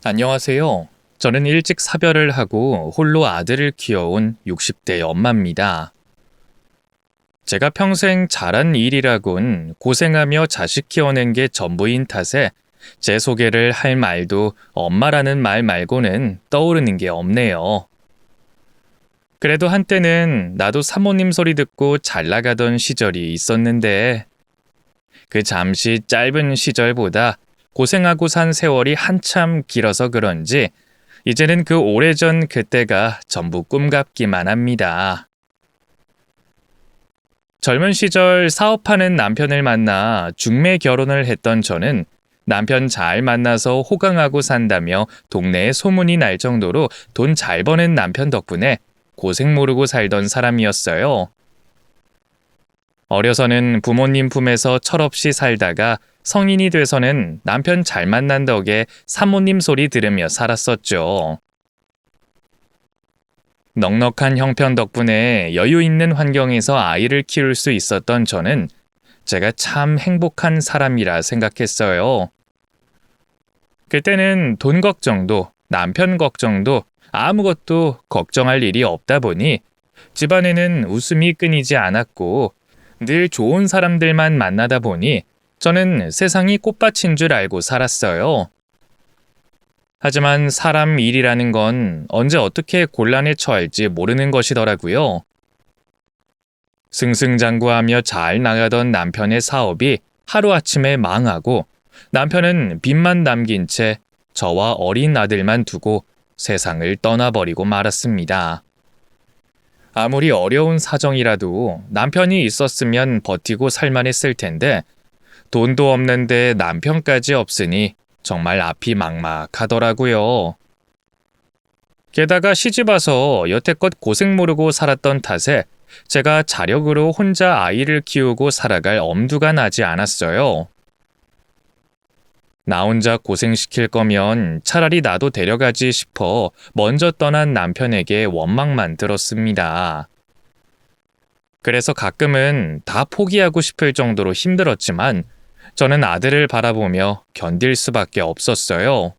안녕하세요. 저는 일찍 사별을 하고 홀로 아들을 키워온 60대 엄마입니다. 제가 평생 잘한 일이라곤 고생하며 자식 키워낸 게 전부인 탓에 제 소개를 할 말도 엄마라는 말 말고는 떠오르는 게 없네요. 그래도 한때는 나도 사모님 소리 듣고 잘 나가던 시절이 있었는데 그 잠시 짧은 시절보다 고생하고 산 세월이 한참 길어서 그런지 이제는 그 오래전 그때가 전부 꿈 같기만 합니다. 젊은 시절 사업하는 남편을 만나 중매 결혼을 했던 저는 남편 잘 만나서 호강하고 산다며 동네에 소문이 날 정도로 돈 잘 버는 남편 덕분에 고생 모르고 살던 사람이었어요. 어려서는 부모님 품에서 철없이 살다가 성인이 돼서는 남편 잘 만난 덕에 사모님 소리 들으며 살았었죠. 넉넉한 형편 덕분에 여유 있는 환경에서 아이를 키울 수 있었던 저는 제가 참 행복한 사람이라 생각했어요. 그때는 돈 걱정도 남편 걱정도 아무것도 걱정할 일이 없다 보니 집안에는 웃음이 끊이지 않았고 늘 좋은 사람들만 만나다 보니 저는 세상이 꽃밭인 줄 알고 살았어요. 하지만 사람 일이라는 건 언제 어떻게 곤란에 처할지 모르는 것이더라고요. 승승장구하며 잘 나가던 남편의 사업이 하루아침에 망하고 남편은 빚만 남긴 채 저와 어린 아들만 두고 세상을 떠나버리고 말았습니다. 아무리 어려운 사정이라도 남편이 있었으면 버티고 살만했을 텐데 돈도 없는데 남편까지 없으니 정말 앞이 막막하더라고요. 게다가 시집와서 여태껏 고생 모르고 살았던 탓에 제가 자력으로 혼자 아이를 키우고 살아갈 엄두가 나지 않았어요. 나 혼자 고생시킬 거면 차라리 나도 데려가지 싶어 먼저 떠난 남편에게 원망만 들었습니다. 그래서 가끔은 다 포기하고 싶을 정도로 힘들었지만 저는 아들을 바라보며 견딜 수밖에 없었어요.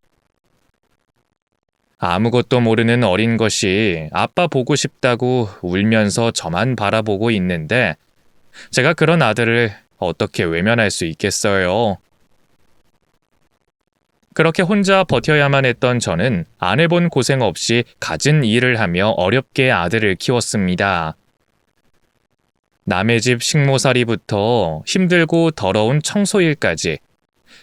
아무것도 모르는 어린 것이 아빠 보고 싶다고 울면서 저만 바라보고 있는데 제가 그런 아들을 어떻게 외면할 수 있겠어요. 그렇게 혼자 버텨야만 했던 저는 안 해본 고생 없이 갖은 일을 하며 어렵게 아들을 키웠습니다. 남의 집 식모살이부터 힘들고 더러운 청소일까지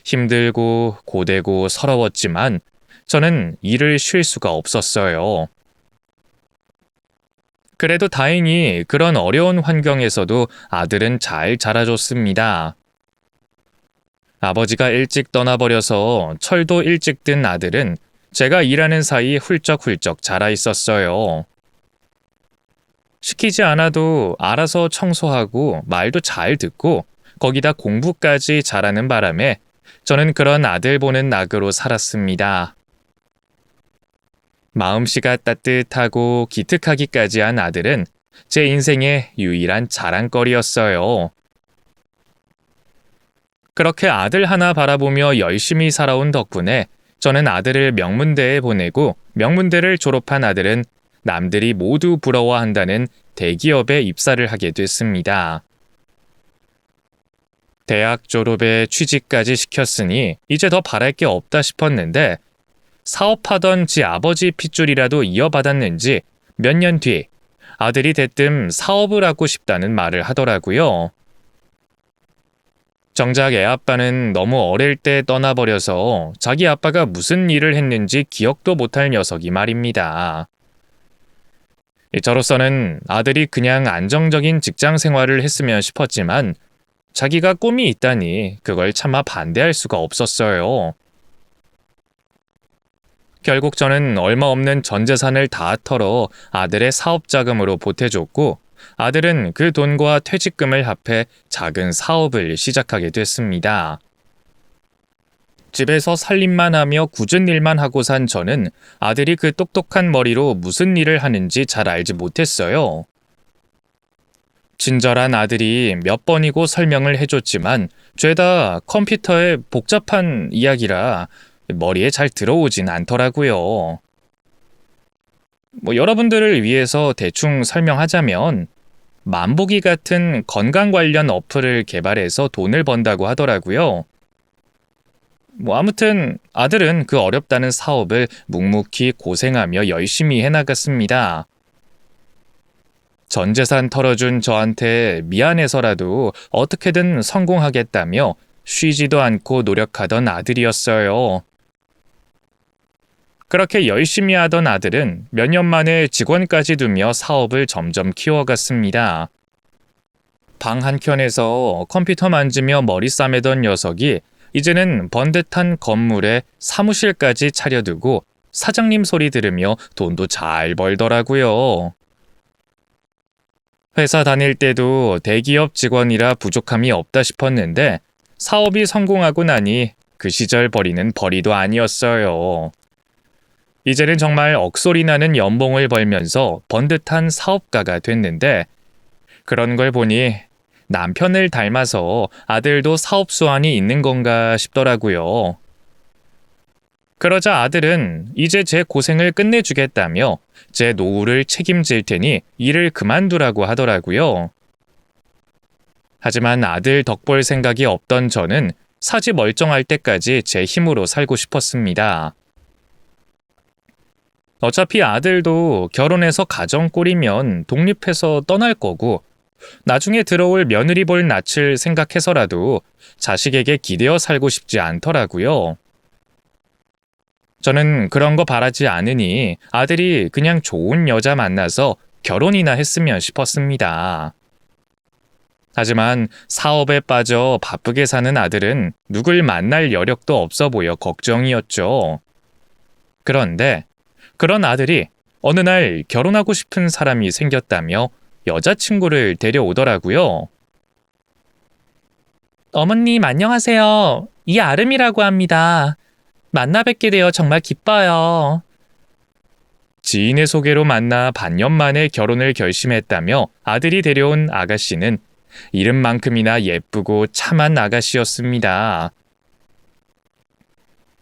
힘들고 고되고 서러웠지만 저는 일을 쉴 수가 없었어요. 그래도 다행히 그런 어려운 환경에서도 아들은 잘 자라줬습니다. 아버지가 일찍 떠나버려서 철도 일찍 든 아들은 제가 일하는 사이 훌쩍훌쩍 자라 있었어요. 시키지 않아도 알아서 청소하고 말도 잘 듣고 거기다 공부까지 잘하는 바람에 저는 그런 아들 보는 낙으로 살았습니다. 마음씨가 따뜻하고 기특하기까지 한 아들은 제 인생의 유일한 자랑거리였어요. 그렇게 아들 하나 바라보며 열심히 살아온 덕분에 저는 아들을 명문대에 보내고 명문대를 졸업한 아들은 남들이 모두 부러워한다는 대기업에 입사를 하게 됐습니다. 대학 졸업에 취직까지 시켰으니 이제 더 바랄 게 없다 싶었는데 사업하던 지 아버지 핏줄이라도 이어받았는지 몇 년 뒤 아들이 대뜸 사업을 하고 싶다는 말을 하더라고요. 정작 애 아빠는 너무 어릴 때 떠나버려서 자기 아빠가 무슨 일을 했는지 기억도 못할 녀석이 말입니다. 저로서는 아들이 그냥 안정적인 직장 생활을 했으면 싶었지만 자기가 꿈이 있다니 그걸 차마 반대할 수가 없었어요. 결국 저는 얼마 없는 전 재산을 다 털어 아들의 사업 자금으로 보태줬고 아들은 그 돈과 퇴직금을 합해 작은 사업을 시작하게 됐습니다. 집에서 살림만 하며 굳은 일만 하고 산 저는 아들이 그 똑똑한 머리로 무슨 일을 하는지 잘 알지 못했어요. 친절한 아들이 몇 번이고 설명을 해줬지만 죄다 컴퓨터의 복잡한 이야기라 머리에 잘 들어오진 않더라고요. 여러분들을 위해서 대충 설명하자면 만보기 같은 건강 관련 어플을 개발해서 돈을 번다고 하더라고요. 아무튼 아들은 그 어렵다는 사업을 묵묵히 고생하며 열심히 해나갔습니다. 전 재산 털어준 저한테 미안해서라도 어떻게든 성공하겠다며 쉬지도 않고 노력하던 아들이었어요. 그렇게 열심히 하던 아들은 몇 년 만에 직원까지 두며 사업을 점점 키워갔습니다. 방 한켠에서 컴퓨터 만지며 머리 싸매던 녀석이 이제는 번듯한 건물에 사무실까지 차려두고 사장님 소리 들으며 돈도 잘 벌더라고요. 회사 다닐 때도 대기업 직원이라 부족함이 없다 싶었는데 사업이 성공하고 나니 그 시절 벌이는 벌이도 아니었어요. 이제는 정말 억소리 나는 연봉을 벌면서 번듯한 사업가가 됐는데 그런 걸 보니 남편을 닮아서 아들도 사업 수완이 있는 건가 싶더라고요. 그러자 아들은 이제 제 고생을 끝내주겠다며 제 노후를 책임질 테니 일을 그만두라고 하더라고요. 하지만 아들 덕볼 생각이 없던 저는 사지 멀쩡할 때까지 제 힘으로 살고 싶었습니다. 어차피 아들도 결혼해서 가정 꾸리면 독립해서 떠날 거고 나중에 들어올 며느리 볼 낯을 생각해서라도 자식에게 기대어 살고 싶지 않더라고요. 저는 그런 거 바라지 않으니 아들이 그냥 좋은 여자 만나서 결혼이나 했으면 싶었습니다. 하지만 사업에 빠져 바쁘게 사는 아들은 누굴 만날 여력도 없어 보여 걱정이었죠. 그런데 그런 아들이 어느 날 결혼하고 싶은 사람이 생겼다며 여자친구를 데려오더라고요. 어머님 안녕하세요. 이아름이라고 합니다. 만나 뵙게 되어 정말 기뻐요. 지인의 소개로 만나 반년 만에 결혼을 결심했다며 아들이 데려온 아가씨는 이름만큼이나 예쁘고 참한 아가씨였습니다.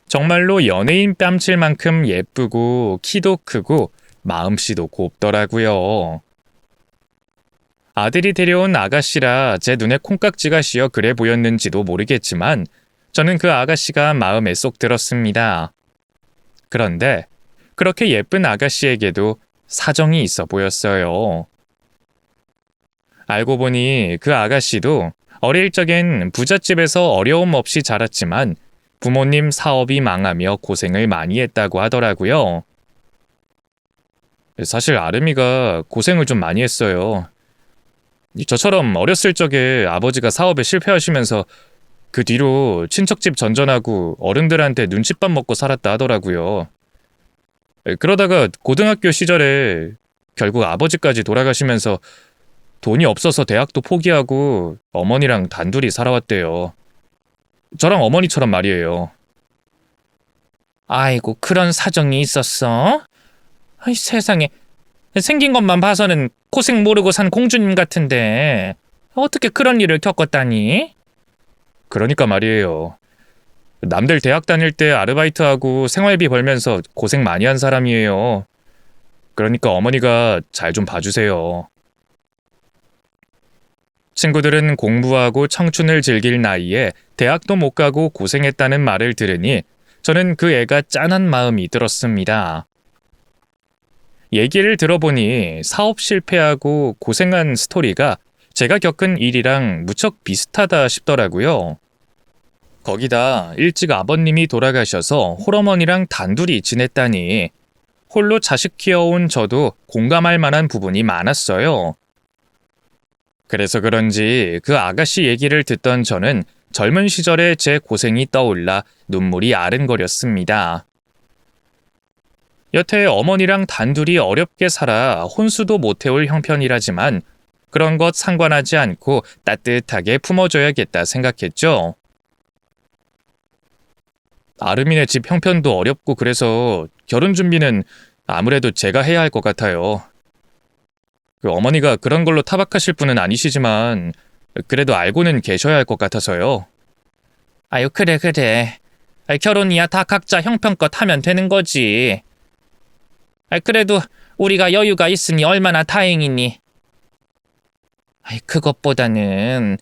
정말로 연예인 뺨칠 만큼 예쁘고 키도 크고 마음씨도 곱더라고요. 아들이 데려온 아가씨라 제 눈에 콩깍지가 씌어 그래 보였는지도 모르겠지만 저는 그 아가씨가 마음에 쏙 들었습니다. 그런데 그렇게 예쁜 아가씨에게도 사정이 있어 보였어요. 알고 보니 그 아가씨도 어릴 적엔 부잣집에서 어려움 없이 자랐지만 부모님 사업이 망하며 고생을 많이 했다고 하더라고요. 사실 아름이가 고생을 좀 많이 했어요. 저처럼 어렸을 적에 아버지가 사업에 실패하시면서 그 뒤로 친척집 전전하고 어른들한테 눈칫밥 먹고 살았다 하더라고요. 그러다가 고등학교 시절에 결국 아버지까지 돌아가시면서 돈이 없어서 대학도 포기하고 어머니랑 단둘이 살아왔대요. 저랑 어머니처럼 말이에요. 아이고, 그런 사정이 있었어? 아이, 세상에. 생긴 것만 봐서는 고생 모르고 산 공주님 같은데 어떻게 그런 일을 겪었다니? 그러니까 말이에요. 남들 대학 다닐 때 아르바이트하고 생활비 벌면서 고생 많이 한 사람이에요. 그러니까 어머니가 잘 좀 봐주세요. 친구들은 공부하고 청춘을 즐길 나이에 대학도 못 가고 고생했다는 말을 들으니 저는 그 애가 짠한 마음이 들었습니다. 얘기를 들어보니 사업 실패하고 고생한 스토리가 제가 겪은 일이랑 무척 비슷하다 싶더라고요. 거기다 일찍 아버님이 돌아가셔서 홀어머니랑 단둘이 지냈다니 홀로 자식 키워온 저도 공감할 만한 부분이 많았어요. 그래서 그런지 그 아가씨 얘기를 듣던 저는 젊은 시절의 제 고생이 떠올라 눈물이 아른거렸습니다. 여태 어머니랑 단둘이 어렵게 살아 혼수도 못 해올 형편이라지만 그런 것 상관하지 않고 따뜻하게 품어줘야겠다 생각했죠. 아르민의 집 형편도 어렵고 그래서 결혼 준비는 아무래도 제가 해야 할 것 같아요. 그 어머니가 그런 걸로 타박하실 분은 아니시지만 그래도 알고는 계셔야 할 것 같아서요. 아유, 그래. 결혼이야 다 각자 형편껏 하면 되는 거지. 그래도 우리가 여유가 있으니 얼마나 다행이니. 그것보다는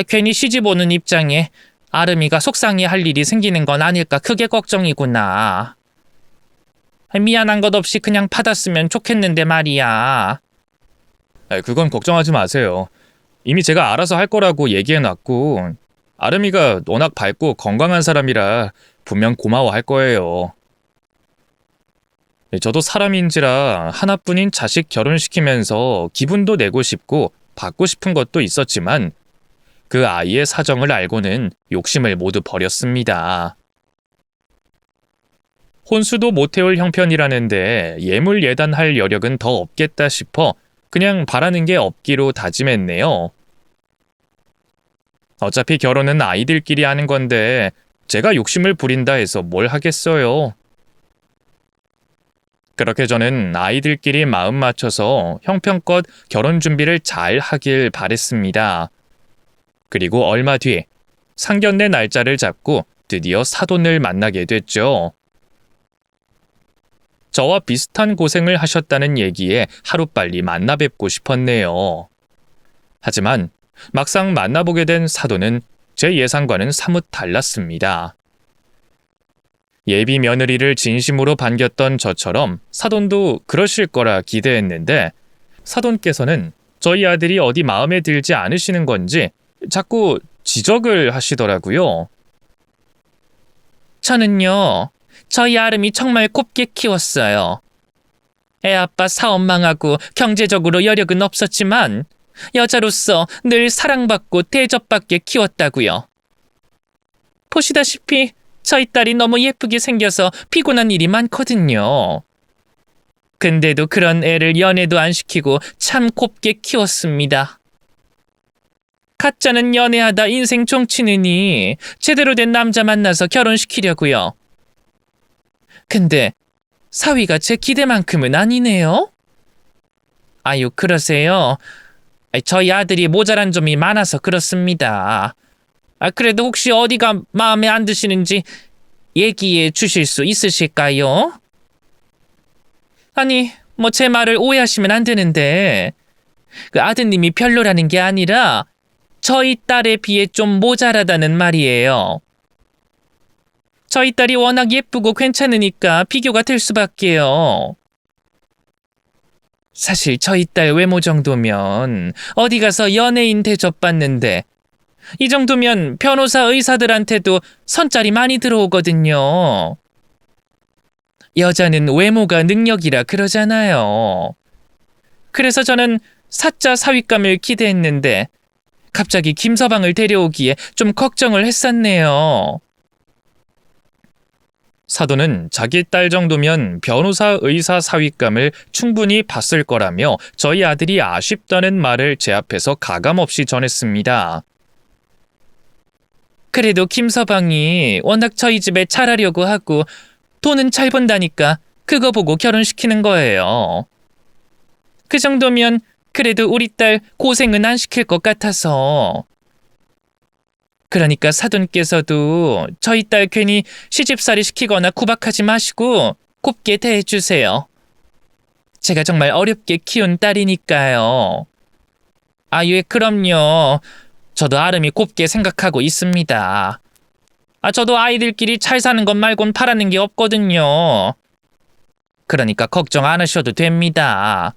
괜히 시집 오는 입장에 아름이가 속상해할 일이 생기는 건 아닐까 그게 걱정이구나. 미안한 것 없이 그냥 받았으면 좋겠는데 말이야. 그건 걱정하지 마세요. 이미 제가 알아서 할 거라고 얘기해놨고 아름이가 워낙 밝고 건강한 사람이라 분명 고마워할 거예요. 저도 사람인지라 하나뿐인 자식 결혼시키면서 기분도 내고 싶고 받고 싶은 것도 있었지만 그 아이의 사정을 알고는 욕심을 모두 버렸습니다. 혼수도 못해올 형편이라는데 예물 예단할 여력은 더 없겠다 싶어 그냥 바라는 게 없기로 다짐했네요. 어차피 결혼은 아이들끼리 하는 건데 제가 욕심을 부린다 해서 뭘 하겠어요. 그렇게 저는 아이들끼리 마음 맞춰서 형편껏 결혼 준비를 잘 하길 바랬습니다. 그리고 얼마 뒤 상견례 날짜를 잡고 드디어 사돈을 만나게 됐죠. 저와 비슷한 고생을 하셨다는 얘기에 하루빨리 만나 뵙고 싶었네요. 하지만 막상 만나보게 된 사돈은 제 예상과는 사뭇 달랐습니다. 예비 며느리를 진심으로 반겼던 저처럼 사돈도 그러실 거라 기대했는데 사돈께서는 저희 아들이 어디 마음에 들지 않으시는 건지 자꾸 지적을 하시더라고요. 저는요, 저희 아름이 정말 곱게 키웠어요. 애 아빠 사업 망하고 경제적으로 여력은 없었지만 여자로서 늘 사랑받고 대접받게 키웠다고요. 보시다시피 저희 딸이 너무 예쁘게 생겨서 피곤한 일이 많거든요. 근데도 그런 애를 연애도 안 시키고 참 곱게 키웠습니다. 가짜는 연애하다 인생 종치느니 제대로 된 남자 만나서 결혼시키려고요. 근데 사위가 제 기대만큼은 아니네요. 아유, 그러세요? 저희 아들이 모자란 점이 많아서 그렇습니다. 그래도 혹시 어디가 마음에 안 드시는지 얘기해 주실 수 있으실까요? 아니, 뭐 제 말을 오해하시면 안 되는데 그 아드님이 별로라는 게 아니라 저희 딸에 비해 좀 모자라다는 말이에요. 저희 딸이 워낙 예쁘고 괜찮으니까 비교가 될 수밖에요. 사실 저희 딸 외모 정도면 어디 가서 연예인 대접받는데 이 정도면 변호사 의사들한테도 선짜리 많이 들어오거든요. 여자는 외모가 능력이라 그러잖아요. 그래서 저는 사자 사윗감을 기대했는데 갑자기 김서방을 데려오기에 좀 걱정을 했었네요. 사돈은 자기 딸 정도면 변호사 의사 사윗감을 충분히 봤을 거라며 저희 아들이 아쉽다는 말을 제 앞에서 가감없이 전했습니다. 그래도 김서방이 워낙 저희 집에 잘하려고 하고 돈은 잘 번다니까 그거 보고 결혼시키는 거예요. 그 정도면 그래도 우리 딸 고생은 안 시킬 것 같아서. 그러니까 사돈께서도 저희 딸 괜히 시집살이 시키거나 구박하지 마시고 곱게 대해주세요. 제가 정말 어렵게 키운 딸이니까요. 예, 그럼요. 저도 아름이 곱게 생각하고 있습니다. 저도 아이들끼리 잘 사는 것 말곤 바라는 게 없거든요. 그러니까 걱정 안 하셔도 됩니다.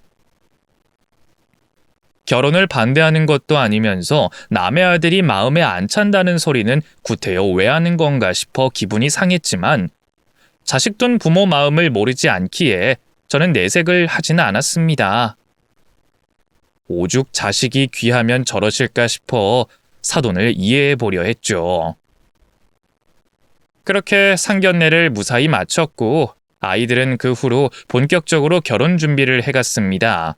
결혼을 반대하는 것도 아니면서 남의 아들이 마음에 안 찬다는 소리는 구태여 왜 하는 건가 싶어 기분이 상했지만 자식 둔 부모 마음을 모르지 않기에 저는 내색을 하지는 않았습니다. 오죽 자식이 귀하면 저러실까 싶어 사돈을 이해해 보려 했죠. 그렇게 상견례를 무사히 마쳤고 아이들은 그 후로 본격적으로 결혼 준비를 해갔습니다.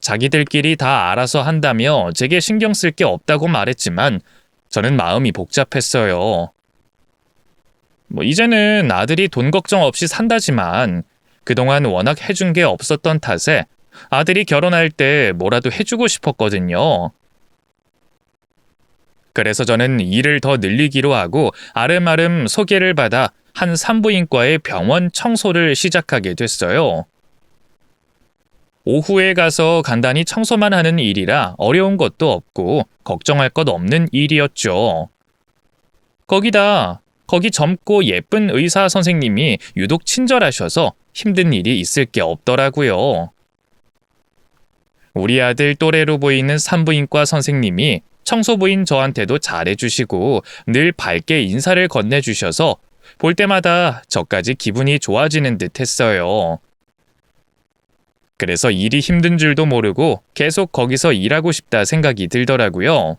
자기들끼리 다 알아서 한다며 제게 신경 쓸 게 없다고 말했지만 저는 마음이 복잡했어요. 이제는 아들이 돈 걱정 없이 산다지만 그동안 워낙 해준 게 없었던 탓에 아들이 결혼할 때 뭐라도 해주고 싶었거든요. 그래서 저는 일을 더 늘리기로 하고 아름아름 소개를 받아 한 산부인과의 병원 청소를 시작하게 됐어요. 오후에 가서 간단히 청소만 하는 일이라 어려운 것도 없고 걱정할 것 없는 일이었죠. 거기 젊고 예쁜 의사 선생님이 유독 친절하셔서 힘든 일이 있을 게 없더라고요. 우리 아들 또래로 보이는 산부인과 선생님이 청소부인 저한테도 잘해주시고 늘 밝게 인사를 건네주셔서 볼 때마다 저까지 기분이 좋아지는 듯 했어요. 그래서 일이 힘든 줄도 모르고 계속 거기서 일하고 싶다 생각이 들더라고요.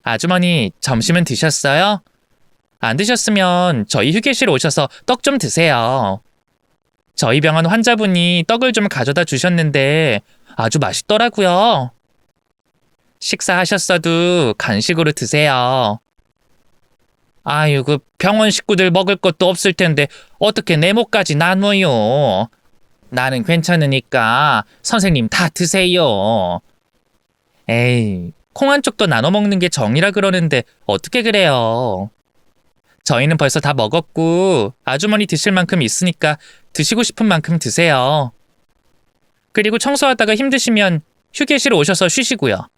아주머니, 점심은 드셨어요? 안 드셨으면 저희 휴게실 오셔서 떡 좀 드세요. 저희 병원 환자분이 떡을 좀 가져다 주셨는데 아주 맛있더라고요. 식사하셨어도 간식으로 드세요. 아유, 그 병원 식구들 먹을 것도 없을 텐데 어떻게 내 몫까지 나눠요. 나는 괜찮으니까 선생님 다 드세요. 에이, 콩 한 쪽도 나눠 먹는 게 정이라 그러는데 어떻게 그래요. 저희는 벌써 다 먹었고 아주머니 드실 만큼 있으니까 드시고 싶은 만큼 드세요. 그리고 청소하다가 힘드시면 휴게실 오셔서 쉬시고요.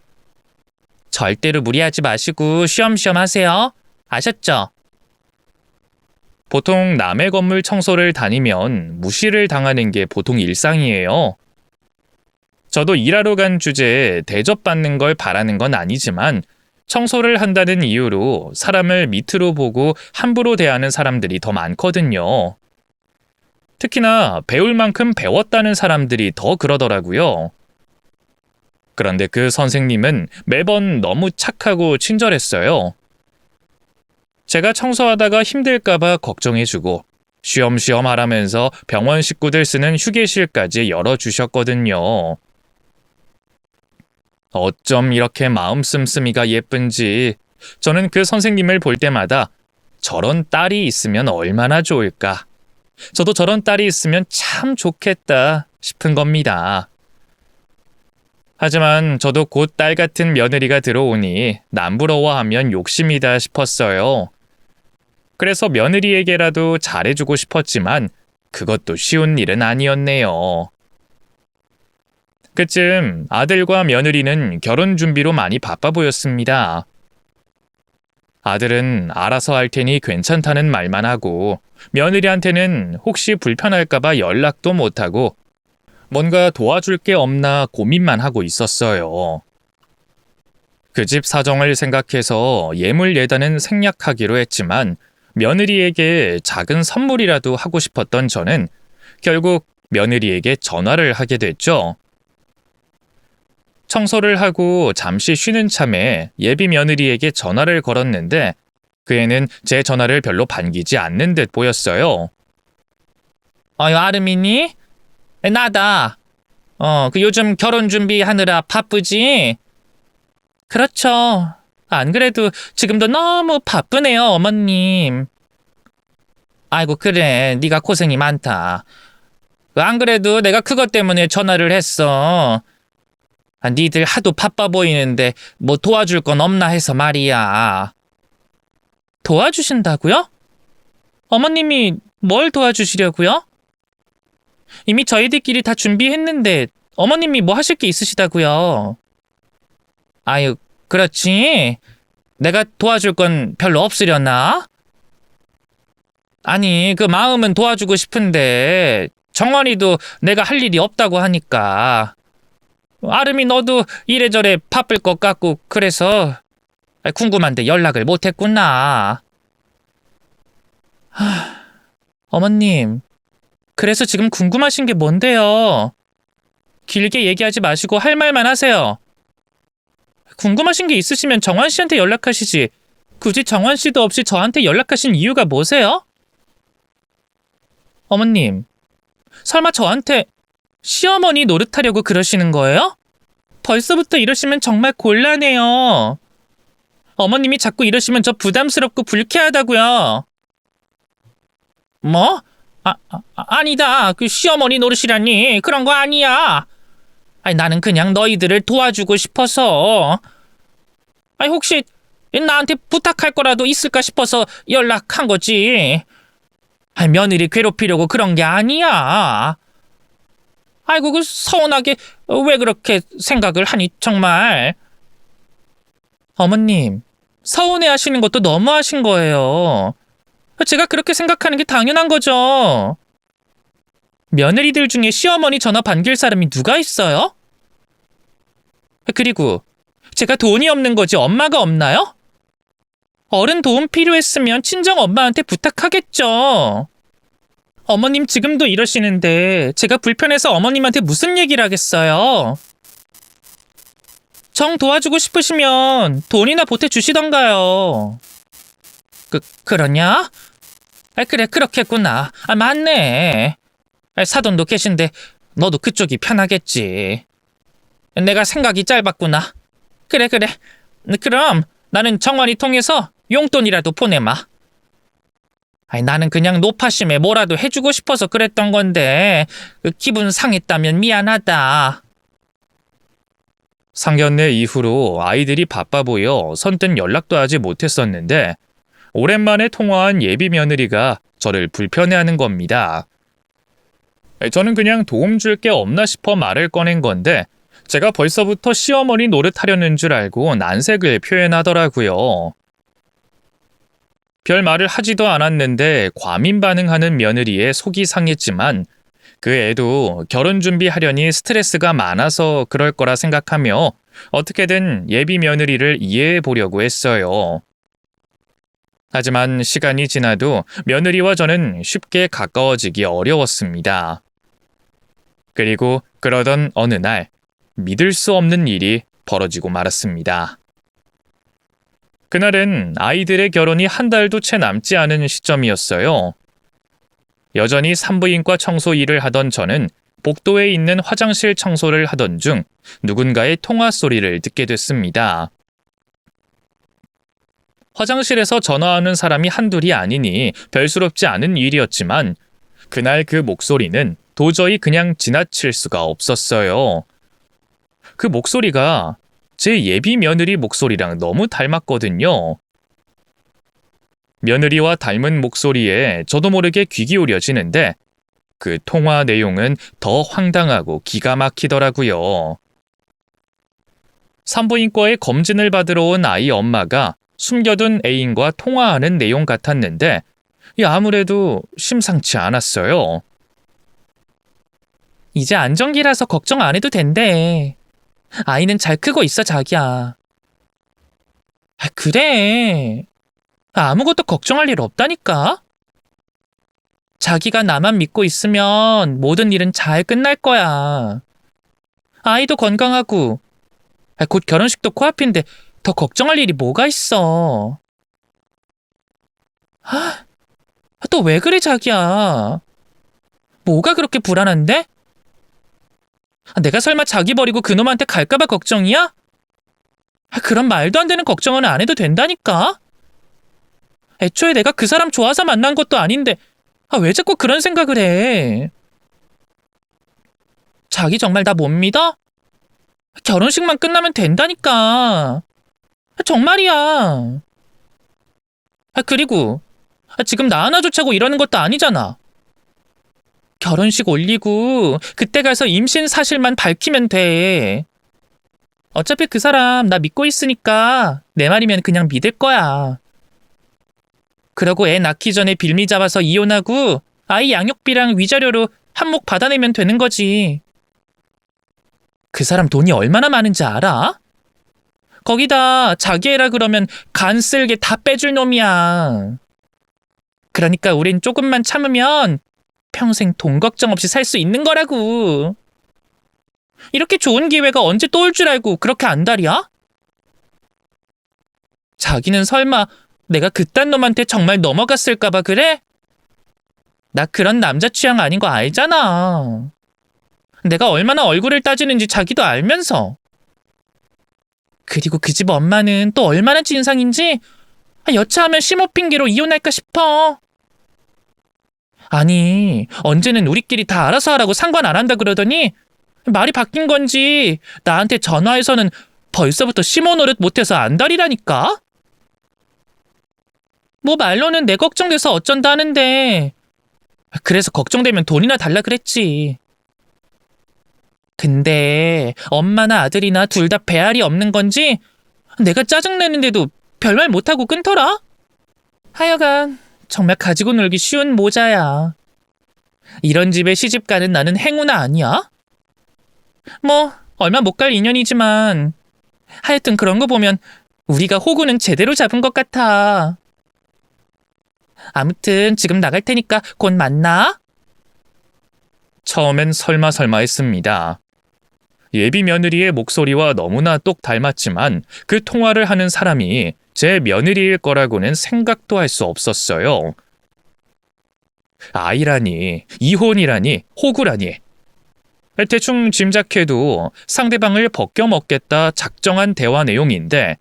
절대로 무리하지 마시고 쉬엄쉬엄 하세요. 아셨죠? 보통 남의 건물 청소를 다니면 무시를 당하는 게 보통 일상이에요. 저도 일하러 간 주제에 대접받는 걸 바라는 건 아니지만 청소를 한다는 이유로 사람을 밑으로 보고 함부로 대하는 사람들이 더 많거든요. 특히나 배울 만큼 배웠다는 사람들이 더 그러더라고요. 그런데 그 선생님은 매번 너무 착하고 친절했어요. 제가 청소하다가 힘들까봐 걱정해주고 쉬엄쉬엄 하라면서 병원 식구들 쓰는 휴게실까지 열어주셨거든요. 어쩜 이렇게 마음 씀씀이가 예쁜지 저는 그 선생님을 볼 때마다 저런 딸이 있으면 얼마나 좋을까. 저도 저런 딸이 있으면 참 좋겠다 싶은 겁니다. 하지만 저도 곧 딸 같은 며느리가 들어오니 남부러워하면 욕심이다 싶었어요. 그래서 며느리에게라도 잘해주고 싶었지만 그것도 쉬운 일은 아니었네요. 그쯤 아들과 며느리는 결혼 준비로 많이 바빠 보였습니다. 아들은 알아서 할 테니 괜찮다는 말만 하고 며느리한테는 혹시 불편할까봐 연락도 못하고 뭔가 도와줄 게 없나 고민만 하고 있었어요. 그 집 사정을 생각해서 예물 예단은 생략하기로 했지만 며느리에게 작은 선물이라도 하고 싶었던 저는 결국 며느리에게 전화를 하게 됐죠. 청소를 하고 잠시 쉬는 참에 예비 며느리에게 전화를 걸었는데 그 애는 제 전화를 별로 반기지 않는 듯 보였어요. 아름이니? 나다. 그 요즘 결혼 준비하느라 바쁘지? 그렇죠. 안 그래도 지금도 너무 바쁘네요, 어머님. 아이고, 그래. 네가 고생이 많다. 안 그래도 내가 그것 때문에 전화를 했어. 니들 하도 바빠 보이는데 뭐 도와줄 건 없나 해서 말이야. 도와주신다고요? 어머님이 뭘 도와주시려고요? 이미 저희들끼리 다 준비했는데 어머님이 뭐 하실 게 있으시다고요? 아유, 그렇지. 내가 도와줄 건 별로 없으려나? 아니, 그 마음은 도와주고 싶은데 정원이도 내가 할 일이 없다고 하니까. 아름이 너도 이래저래 바쁠 것 같고 그래서 궁금한데 연락을 못했구나. 어머님, 그래서 지금 궁금하신 게 뭔데요? 길게 얘기하지 마시고 할 말만 하세요. 궁금하신 게 있으시면 정환 씨한테 연락하시지. 굳이 정환 씨도 없이 저한테 연락하신 이유가 뭐세요? 어머님, 설마 저한테 시어머니 노릇하려고 그러시는 거예요? 벌써부터 이러시면 정말 곤란해요. 어머님이 자꾸 이러시면 저 부담스럽고 불쾌하다고요. 뭐? 아니다. 그 시어머니 노릇이라니. 그런 거 아니야. 아니, 나는 그냥 너희들을 도와주고 싶어서. 아니, 혹시 나한테 부탁할 거라도 있을까 싶어서 연락한 거지. 아니, 며느리 괴롭히려고 그런 게 아니야. 아이고, 그 서운하게 왜 그렇게 생각을 하니, 정말. 어머님, 서운해 하시는 것도 너무하신 거예요. 제가 그렇게 생각하는 게 당연한 거죠. 며느리들 중에 시어머니 전화 반길 사람이 누가 있어요? 그리고 제가 돈이 없는 거지 엄마가 없나요? 어른 도움 필요했으면 친정 엄마한테 부탁하겠죠. 어머님 지금도 이러시는데 제가 불편해서 어머님한테 무슨 얘기를 하겠어요? 정 도와주고 싶으시면 돈이나 보태주시던가요. 그러냐? 그래, 그렇겠구나. 맞네. 사돈도 계신데 너도 그쪽이 편하겠지. 내가 생각이 짧았구나. 그래. 그럼 나는 정환이 통해서 용돈이라도 보내마. 나는 그냥 노파심에 뭐라도 해주고 싶어서 그랬던 건데 기분 상했다면 미안하다. 상견례 이후로 아이들이 바빠 보여 선뜻 연락도 하지 못했었는데 오랜만에 통화한 예비 며느리가 저를 불편해하는 겁니다. 저는 그냥 도움 줄 게 없나 싶어 말을 꺼낸 건데 제가 벌써부터 시어머니 노릇하려는 줄 알고 난색을 표현하더라고요. 별 말을 하지도 않았는데 과민 반응하는 며느리에 속이 상했지만 그 애도 결혼 준비하려니 스트레스가 많아서 그럴 거라 생각하며 어떻게든 예비 며느리를 이해해 보려고 했어요. 하지만 시간이 지나도 며느리와 저는 쉽게 가까워지기 어려웠습니다. 그리고 그러던 어느 날 믿을 수 없는 일이 벌어지고 말았습니다. 그날은 아이들의 결혼이 한 달도 채 남지 않은 시점이었어요. 여전히 산부인과 청소 일을 하던 저는 복도에 있는 화장실 청소를 하던 중 누군가의 통화 소리를 듣게 됐습니다. 화장실에서 전화하는 사람이 한둘이 아니니 별스럽지 않은 일이었지만 그날 그 목소리는 도저히 그냥 지나칠 수가 없었어요. 그 목소리가 제 예비 며느리 목소리랑 너무 닮았거든요. 며느리와 닮은 목소리에 저도 모르게 귀 기울여지는데 그 통화 내용은 더 황당하고 기가 막히더라고요. 산부인과에 검진을 받으러 온 아이 엄마가 숨겨둔 애인과 통화하는 내용 같았는데 아무래도 심상치 않았어요. 이제 안정기라서 걱정 안 해도 된대. 아이는 잘 크고 있어, 자기야. 그래. 아무것도 걱정할 일 없다니까. 자기가 나만 믿고 있으면 모든 일은 잘 끝날 거야. 아이도 건강하고 곧 결혼식도 코앞인데 더 걱정할 일이 뭐가 있어. 또 왜 그래, 자기야. 뭐가 그렇게 불안한데? 내가 설마 자기 버리고 그놈한테 갈까봐 걱정이야? 그런 말도 안 되는 걱정은 안 해도 된다니까. 애초에 내가 그 사람 좋아서 만난 것도 아닌데 왜 자꾸 그런 생각을 해? 자기 정말 나 못 믿어? 결혼식만 끝나면 된다니까. 정말이야. 그리고 지금 나 하나 좋자고 이러는 것도 아니잖아. 결혼식 올리고 그때 가서 임신 사실만 밝히면 돼. 어차피 그 사람 나 믿고 있으니까 내 말이면 그냥 믿을 거야. 그러고 애 낳기 전에 빌미 잡아서 이혼하고 아이 양육비랑 위자료로 한몫 받아내면 되는 거지. 그 사람 돈이 얼마나 많은지 알아? 거기다 자기 애라 그러면 간 쓸게 다 빼줄 놈이야. 그러니까 우린 조금만 참으면 평생 돈 걱정 없이 살 수 있는 거라고. 이렇게 좋은 기회가 언제 또 올 줄 알고 그렇게 안달이야? 자기는 설마 내가 그딴 놈한테 정말 넘어갔을까봐 그래? 나 그런 남자 취향 아닌 거 알잖아. 내가 얼마나 얼굴을 따지는지 자기도 알면서. 그리고 그 집 엄마는 또 얼마나 진상인지 여차하면 심호 핑계로 이혼할까 싶어. 아니, 언제는 우리끼리 다 알아서 하라고 상관 안 한다 그러더니 말이 바뀐 건지 나한테 전화해서는 벌써부터 심어 노릇 못해서 안달이라니까? 뭐 말로는 내 걱정돼서 어쩐다 하는데 그래서 걱정되면 돈이나 달라 그랬지. 근데 엄마나 아들이나 둘 다 배알이 없는 건지 내가 짜증내는데도 별말 못하고 끊더라? 하여간 정말 가지고 놀기 쉬운 모자야. 이런 집에 시집가는 나는 행운아 아니야? 뭐 얼마 못 갈 인연이지만 하여튼 그런 거 보면 우리가 호구는 제대로 잡은 것 같아. 아무튼 지금 나갈 테니까 곧 만나. 처음엔 설마 했습니다. 예비 며느리의 목소리와 너무나 똑 닮았지만 그 통화를 하는 사람이 제 며느리일 거라고는 생각도 할 수 없었어요. 아이라니, 이혼이라니, 호구라니. 대충 짐작해도 상대방을 벗겨먹겠다 작정한 대화 내용인데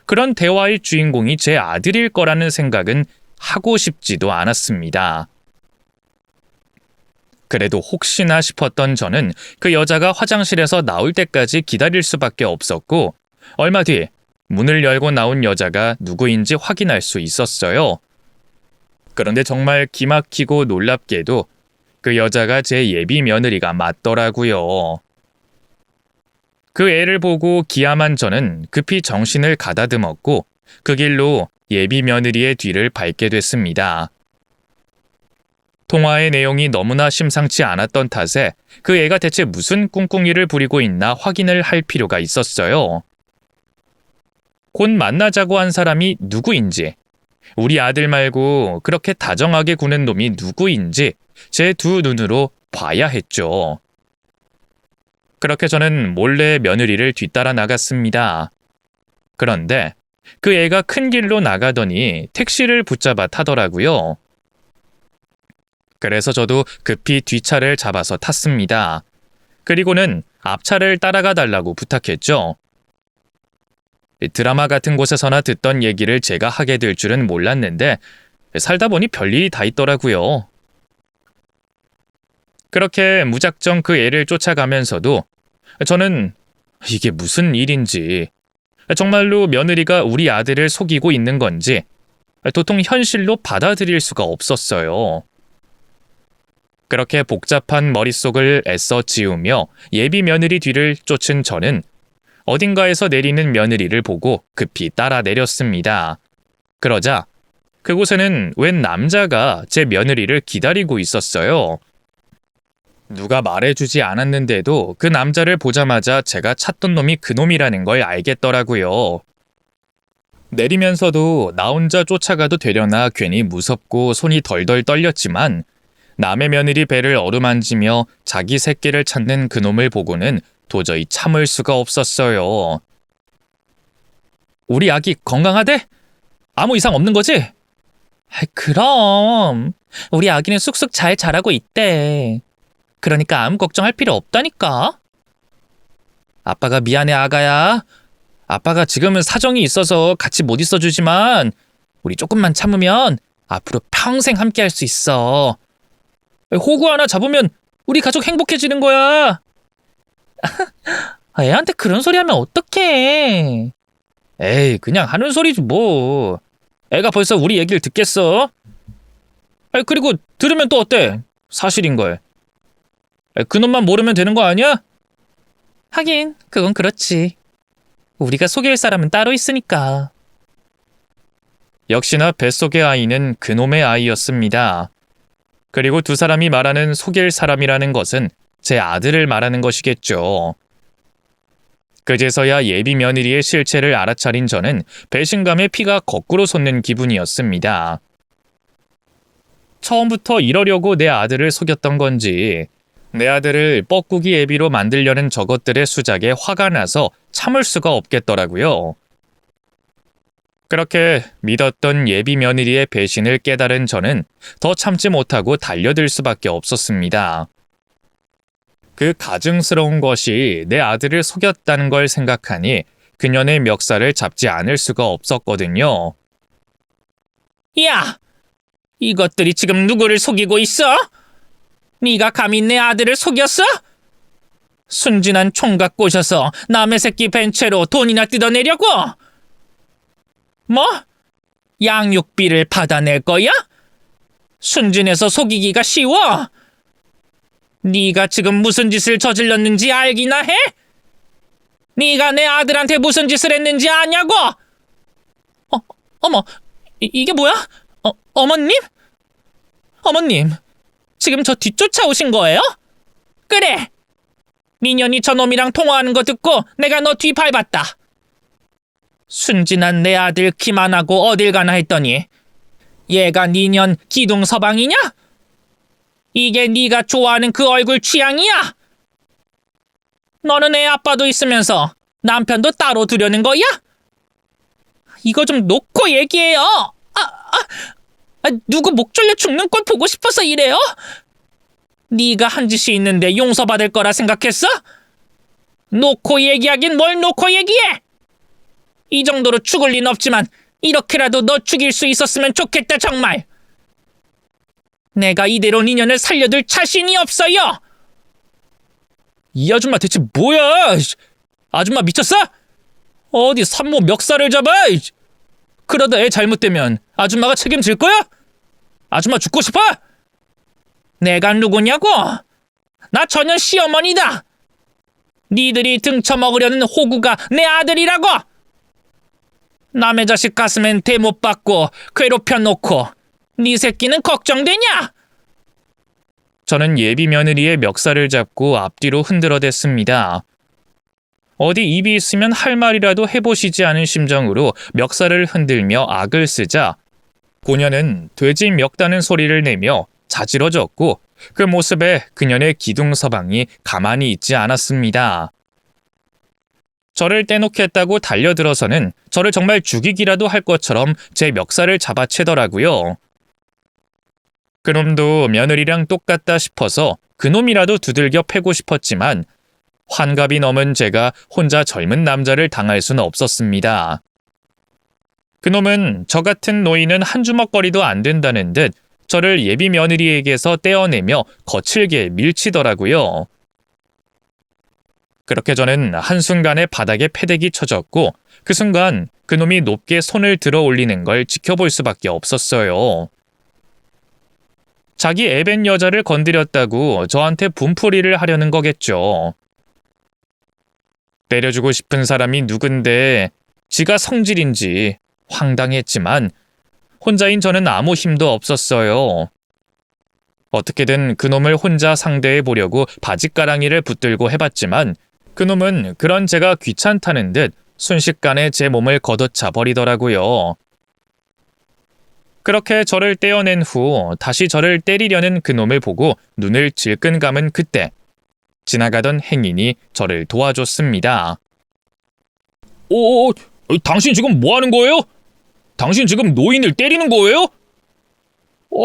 그런 대화의 주인공이 제 아들일 거라는 생각은 하고 싶지도 않았습니다. 그래도 혹시나 싶었던 저는 그 여자가 화장실에서 나올 때까지 기다릴 수밖에 없었고 얼마 뒤 문을 열고 나온 여자가 누구인지 확인할 수 있었어요. 그런데 정말 기막히고 놀랍게도 그 여자가 제 예비 며느리가 맞더라고요. 그 애를 보고 기함한 저는 급히 정신을 가다듬었고 그 길로 예비 며느리의 뒤를 밟게 됐습니다. 통화의 내용이 너무나 심상치 않았던 탓에 그 애가 대체 무슨 꿍꿍이를 부리고 있나 확인을 할 필요가 있었어요. 곧 만나자고 한 사람이 누구인지, 우리 아들 말고 그렇게 다정하게 구는 놈이 누구인지 제 두 눈으로 봐야 했죠. 그렇게 저는 몰래 며느리를 뒤따라 나갔습니다. 그런데 그 애가 큰 길로 나가더니 택시를 붙잡아 타더라고요. 그래서 저도 급히 뒷차를 잡아서 탔습니다. 그리고는 앞차를 따라가 달라고 부탁했죠. 드라마 같은 곳에서나 듣던 얘기를 제가 하게 될 줄은 몰랐는데 살다 보니 별일이 다 있더라고요. 그렇게 무작정 그 애를 쫓아가면서도 저는 이게 무슨 일인지, 정말로 며느리가 우리 아들을 속이고 있는 건지 도통 현실로 받아들일 수가 없었어요. 그렇게 복잡한 머릿속을 애써 지우며 예비 며느리 뒤를 쫓은 저는 어딘가에서 내리는 며느리를 보고 급히 따라 내렸습니다. 그러자 그곳에는 웬 남자가 제 며느리를 기다리고 있었어요. 누가 말해주지 않았는데도 그 남자를 보자마자 제가 찾던 놈이 그 놈이라는 걸 알겠더라고요. 내리면서도 나 혼자 쫓아가도 되려나 괜히 무섭고 손이 덜덜 떨렸지만 남의 며느리 배를 어루만지며 자기 새끼를 찾는 그놈을 보고는 도저히 참을 수가 없었어요. 우리 아기 건강하대? 아무 이상 없는 거지? 그럼 우리 아기는 쑥쑥 잘 자라고 있대. 그러니까 아무 걱정할 필요 없다니까. 아빠가 미안해 아가야. 아빠가 지금은 사정이 있어서 같이 못 있어주지만 우리 조금만 참으면 앞으로 평생 함께 할 수 있어. 호구 하나 잡으면 우리 가족 행복해지는 거야. 애한테 그런 소리 하면 어떡해. 에이, 그냥 하는 소리지 뭐. 애가 벌써 우리 얘기를 듣겠어? 그리고 들으면 또 어때? 사실인걸. 그놈만 모르면 되는 거 아니야? 하긴 그건 그렇지. 우리가 속일 사람은 따로 있으니까. 역시나 뱃속의 아이는 그놈의 아이였습니다. 그리고 두 사람이 말하는 속일 사람이라는 것은 제 아들을 말하는 것이겠죠. 그제서야 예비 며느리의 실체를 알아차린 저는 배신감에 피가 거꾸로 솟는 기분이었습니다. 처음부터 이러려고 내 아들을 속였던 건지 내 아들을 뻐꾸기 애비로 만들려는 저것들의 수작에 화가 나서 참을 수가 없겠더라고요. 그렇게 믿었던 예비 며느리의 배신을 깨달은 저는 더 참지 못하고 달려들 수밖에 없었습니다. 그 가증스러운 것이 내 아들을 속였다는 걸 생각하니 그년의 멱살을 잡지 않을 수가 없었거든요. 야! 이것들이 지금 누구를 속이고 있어? 네가 감히 내 아들을 속였어? 순진한 총각 꼬셔서 남의 새끼 벤채로 돈이나 뜯어내려고? 뭐? 양육비를 받아낼 거야? 순진해서 속이기가 쉬워? 네가 지금 무슨 짓을 저질렀는지 알기나 해? 네가 내 아들한테 무슨 짓을 했는지 아냐고? 어머, 이게 뭐야? 어머님? 어머님, 지금 저 뒤쫓아오신 거예요? 그래! 미년이 저놈이랑 통화하는 거 듣고 내가 너 뒤 밟았다. 순진한 내 아들 기만하고 어딜 가나 했더니 얘가 니년 기둥 서방이냐? 이게 네가 좋아하는 그 얼굴 취향이야? 너는 애 아빠도 있으면서 남편도 따로 두려는 거야? 이거 좀 놓고 얘기해요. 누구 목 졸려 죽는 꼴 보고 싶어서 이래요? 네가 한 짓이 있는데 용서받을 거라 생각했어? 놓고 얘기하긴 뭘 놓고 얘기해? 이 정도로 죽을 리는 없지만 이렇게라도 너 죽일 수 있었으면 좋겠다 정말. 내가 이대로 니년을 살려둘 자신이 없어요. 이 아줌마 대체 뭐야? 아줌마 미쳤어? 어디 산모 멱살을 잡아? 그러다 애 잘못되면 아줌마가 책임질 거야? 아줌마 죽고 싶어? 내가 누구냐고? 나 전혀 시어머니다. 니들이 등쳐먹으려는 호구가 내 아들이라고. 남의 자식 가슴엔 대 못 받고 괴롭혀 놓고 네 새끼는 걱정되냐? 저는 예비 며느리의 멱살을 잡고 앞뒤로 흔들어댔습니다. 어디 입이 있으면 할 말이라도 해보시지 않은 심정으로 멱살을 흔들며 악을 쓰자 고녀는 돼지 멱다는 소리를 내며 자지러졌고 그 모습에 그녀의 기둥서방이 가만히 있지 않았습니다. 저를 떼놓겠다고 달려들어서는 저를 정말 죽이기라도 할 것처럼 제 멱살을 잡아채더라고요. 그놈도 며느리랑 똑같다 싶어서 그놈이라도 두들겨 패고 싶었지만 환갑이 넘은 제가 혼자 젊은 남자를 당할 수는 없었습니다. 그놈은 저 같은 노인은 한 주먹거리도 안 된다는 듯 저를 예비 며느리에게서 떼어내며 거칠게 밀치더라고요. 그렇게 저는 한순간에 바닥에 패대기 쳐졌고 그 순간 그놈이 높게 손을 들어 올리는 걸 지켜볼 수밖에 없었어요. 자기 애벤 여자를 건드렸다고 저한테 분풀이를 하려는 거겠죠. 때려주고 싶은 사람이 누군데 지가 성질인지 황당했지만 혼자인 저는 아무 힘도 없었어요. 어떻게든 그놈을 혼자 상대해 보려고 바짓가랑이를 붙들고 해봤지만 그놈은 그런 제가 귀찮다는 듯 순식간에 제 몸을 걷어차 버리더라고요. 그렇게 저를 떼어낸 후 다시 저를 때리려는 그놈을 보고 눈을 질끈 감은 그때 지나가던 행인이 저를 도와줬습니다. 당신 지금 뭐 하는 거예요? 당신 지금 노인을 때리는 거예요?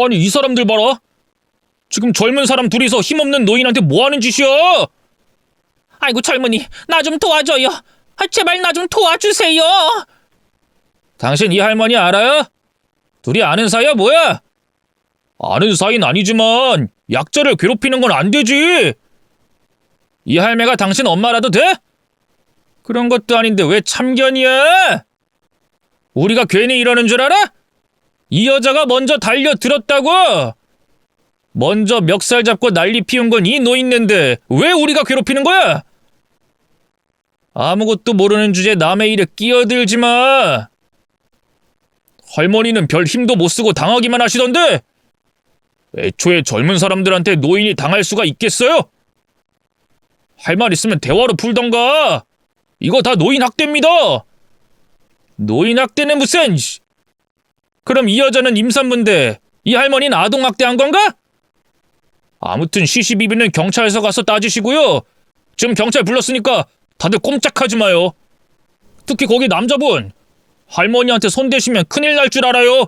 아니 이 사람들 봐라. 지금 젊은 사람 둘이서 힘없는 노인한테 뭐 하는 짓이야? 아이고 젊은이 나 좀 도와줘요. 제발 나 좀 도와주세요. 당신 이 할머니 알아요? 둘이 아는 사이야 뭐야? 아는 사이는 아니지만 약자를 괴롭히는 건 안 되지. 이 할매가 당신 엄마라도 돼? 그런 것도 아닌데 왜 참견이야? 우리가 괜히 이러는 줄 알아? 이 여자가 먼저 달려들었다고. 먼저 멱살 잡고 난리 피운 건 이 노인네인데 왜 우리가 괴롭히는 거야? 아무것도 모르는 주제에 남의 일에 끼어들지 마. 할머니는 별 힘도 못 쓰고 당하기만 하시던데 애초에 젊은 사람들한테 노인이 당할 수가 있겠어요? 할 말 있으면 대화로 풀던가. 이거 다 노인 학대입니다. 노인 학대는 무슨... 그럼 이 여자는 임산부인데 이 할머니는 아동 학대한 건가? 아무튼 시시비비는 경찰서 가서 따지시고요. 지금 경찰 불렀으니까 다들 꼼짝하지 마요. 특히 거기 남자분. 할머니한테 손대시면 큰일 날 줄 알아요.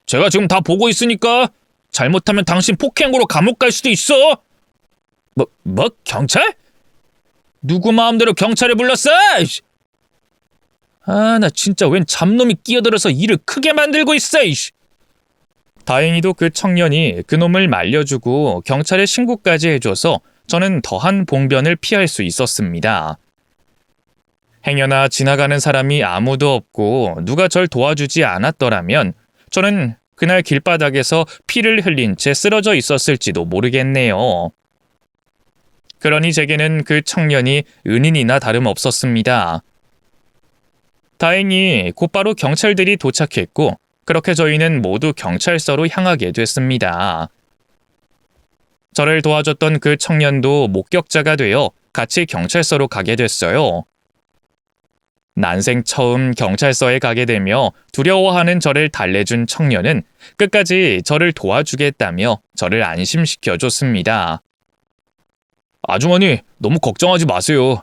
제가 지금 다 보고 있으니까 잘못하면 당신 폭행으로 감옥 갈 수도 있어. 뭐? 경찰? 누구 마음대로 경찰을 불렀어? 나 진짜 웬 잡놈이 끼어들어서 일을 크게 만들고 있어. 다행히도 그 청년이 그놈을 말려주고 경찰에 신고까지 해줘서 저는 더한 봉변을 피할 수 있었습니다. 행여나 지나가는 사람이 아무도 없고 누가 절 도와주지 않았더라면 저는 그날 길바닥에서 피를 흘린 채 쓰러져 있었을지도 모르겠네요. 그러니 제게는 그 청년이 은인이나 다름없었습니다. 다행히 곧바로 경찰들이 도착했고 그렇게 저희는 모두 경찰서로 향하게 됐습니다. 저를 도와줬던 그 청년도 목격자가 되어 같이 경찰서로 가게 됐어요. 난생 처음 경찰서에 가게 되며 두려워하는 저를 달래준 청년은 끝까지 저를 도와주겠다며 저를 안심시켜줬습니다. 아주머니, 너무 걱정하지 마세요.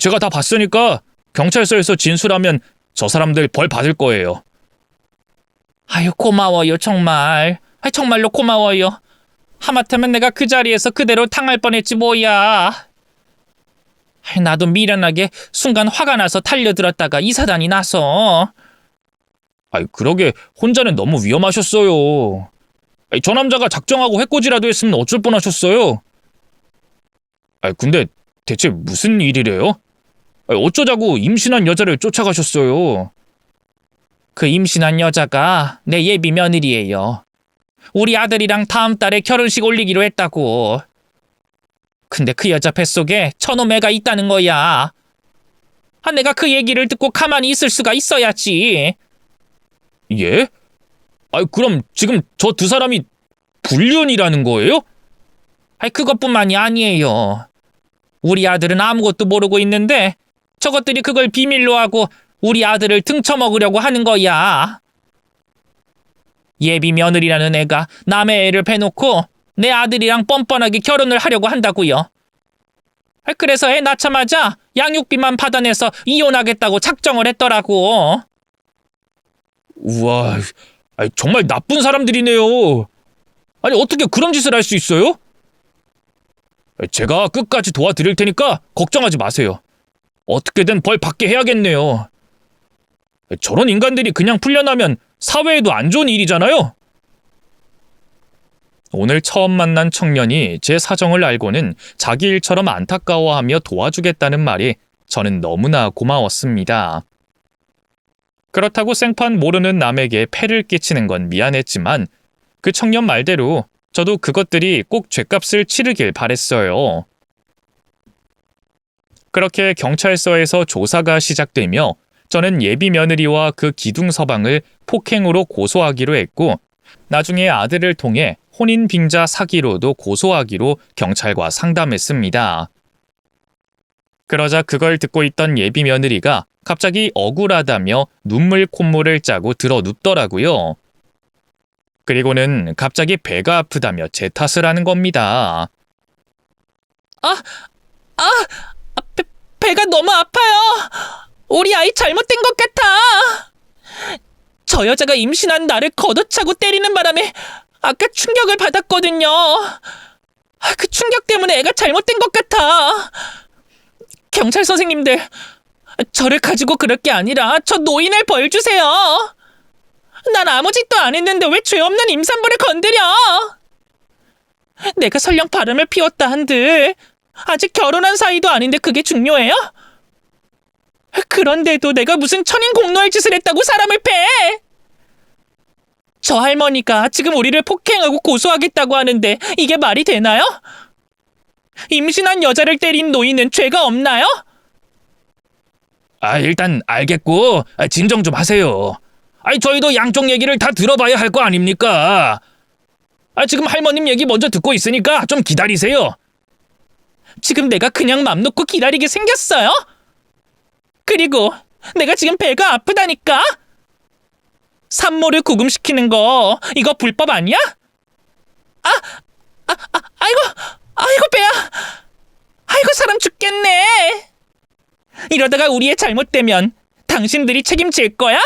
제가 다 봤으니까 경찰서에서 진술하면 저 사람들 벌 받을 거예요. 아유, 고마워요, 정말. 정말로 고마워요. 하마터면 내가 그 자리에서 그대로 당할 뻔했지 뭐야. 나도 미련하게 순간 화가 나서 달려들었다가 이 사단이 나서. 그러게 혼자는 너무 위험하셨어요. 저 남자가 작정하고 해코지라도 했으면 어쩔 뻔하셨어요. 근데 대체 무슨 일이래요? 어쩌자고 임신한 여자를 쫓아가셨어요. 그 임신한 여자가 내 예비 며느리예요. 우리 아들이랑 다음 달에 결혼식 올리기로 했다고. 근데 그 여자 뱃속에 저놈 애가 있다는 거야. 내가 그 얘기를 듣고 가만히 있을 수가 있어야지. 예? 그럼 지금 저 두 사람이 불륜이라는 거예요? 그것뿐만이 아니에요. 우리 아들은 아무것도 모르고 있는데 저것들이 그걸 비밀로 하고 우리 아들을 등쳐먹으려고 하는 거야. 예비 며느리라는 애가 남의 애를 패놓고 내 아들이랑 뻔뻔하게 결혼을 하려고 한다고요. 그래서 애 낳자마자 양육비만 받아내서 이혼하겠다고 작정을 했더라고. 우와, 정말 나쁜 사람들이네요. 어떻게 그런 짓을 할 수 있어요? 제가 끝까지 도와드릴 테니까 걱정하지 마세요. 어떻게든 벌 받게 해야겠네요. 저런 인간들이 그냥 풀려나면 사회에도 안 좋은 일이잖아요. 오늘 처음 만난 청년이 제 사정을 알고는 자기 일처럼 안타까워하며 도와주겠다는 말이 저는 너무나 고마웠습니다. 그렇다고 생판 모르는 남에게 폐를 끼치는 건 미안했지만 그 청년 말대로 저도 그것들이 꼭 죗값을 치르길 바랬어요. 그렇게 경찰서에서 조사가 시작되며 저는 예비 며느리와 그 기둥서방을 폭행으로 고소하기로 했고 나중에 아들을 통해 혼인빙자 사기로도 고소하기로 경찰과 상담했습니다. 그러자 그걸 듣고 있던 예비 며느리가 갑자기 억울하다며 눈물 콧물을 짜고 들어 눕더라고요. 그리고는 갑자기 배가 아프다며 제 탓을 하는 겁니다. 배가 너무 아파요. 우리 아이 잘못된 것 같아. 저 여자가 임신한 나를 걷어차고 때리는 바람에 아까 충격을 받았거든요. 그 충격 때문에 애가 잘못된 것 같아. 경찰 선생님들, 저를 가지고 그럴 게 아니라 저 노인을 벌 주세요. 난 아무 짓도 안 했는데 왜 죄 없는 임산부를 건드려? 내가 설령 바람을 피웠다 한들 아직 결혼한 사이도 아닌데 그게 중요해요? 그런데도 내가 무슨 천인 공노할 짓을 했다고 사람을 패? 저 할머니가 지금 우리를 폭행하고 고소하겠다고 하는데 이게 말이 되나요? 임신한 여자를 때린 노인은 죄가 없나요? 일단 알겠고 진정 좀 하세요. 저희도 양쪽 얘기를 다 들어봐야 할 거 아닙니까? 지금 할머님 얘기 먼저 듣고 있으니까 좀 기다리세요. 지금 내가 그냥 맘 놓고 기다리게 생겼어요? 그리고 내가 지금 배가 아프다니까? 산모를 구금시키는 거 이거 불법 아니야? 아이고 배야. 아이고 사람 죽겠네. 이러다가 우리 애 잘못되면 당신들이 책임질 거야?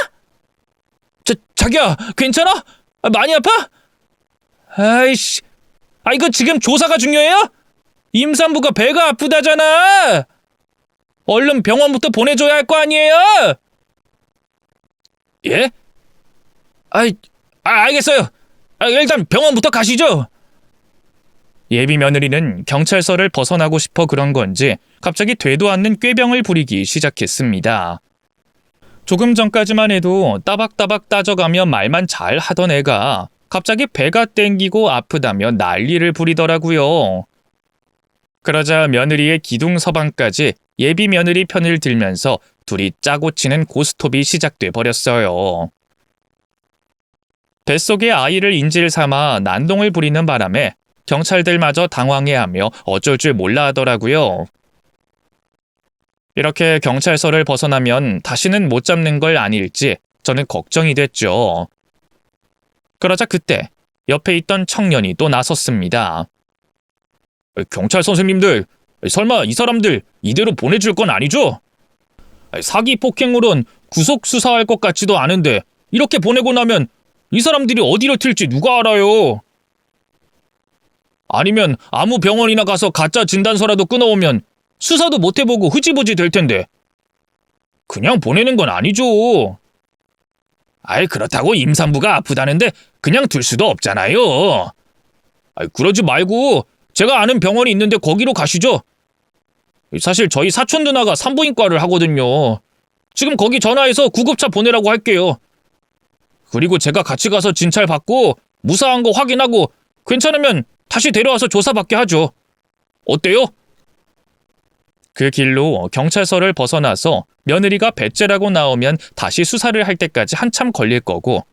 자기야, 괜찮아? 많이 아파? 아이씨, 이거 지금 조사가 중요해요? 임산부가 배가 아프다잖아. 얼른 병원부터 보내줘야 할 거 아니에요? 예? 알겠어요. 일단 병원부터 가시죠. 예비 며느리는 경찰서를 벗어나고 싶어 그런 건지 갑자기 되도 않는 꾀병을 부리기 시작했습니다. 조금 전까지만 해도 따박따박 따져가며 말만 잘 하던 애가 갑자기 배가 땡기고 아프다며 난리를 부리더라고요. 그러자 며느리의 기둥 서방까지 예비 며느리 편을 들면서 둘이 짜고 치는 고스톱이 시작돼 버렸어요. 뱃속의 아이를 인질 삼아 난동을 부리는 바람에 경찰들마저 당황해하며 어쩔 줄 몰라 하더라고요. 이렇게 경찰서를 벗어나면 다시는 못 잡는 걸 아닐지 저는 걱정이 됐죠. 그러자 그때 옆에 있던 청년이 또 나섰습니다. 경찰 선생님들, 설마 이 사람들 이대로 보내줄 건 아니죠? 사기 폭행으론 구속 수사할 것 같지도 않은데 이렇게 보내고 나면 이 사람들이 어디로 튈지 누가 알아요? 아니면 아무 병원이나 가서 가짜 진단서라도 끊어오면 수사도 못 해보고 흐지부지 될 텐데 그냥 보내는 건 아니죠. 아이, 그렇다고 임산부가 아프다는데 그냥 둘 수도 없잖아요. 그러지 말고 제가 아는 병원이 있는데 거기로 가시죠. 사실 저희 사촌 누나가 산부인과를 하거든요. 지금 거기 전화해서 구급차 보내라고 할게요. 그리고 제가 같이 가서 진찰 받고 무사한 거 확인하고 괜찮으면 다시 데려와서 조사받게 하죠. 어때요? 그 길로 경찰서를 벗어나서 며느리가 배째라고 나오면 다시 수사를 할 때까지 한참 걸릴 거고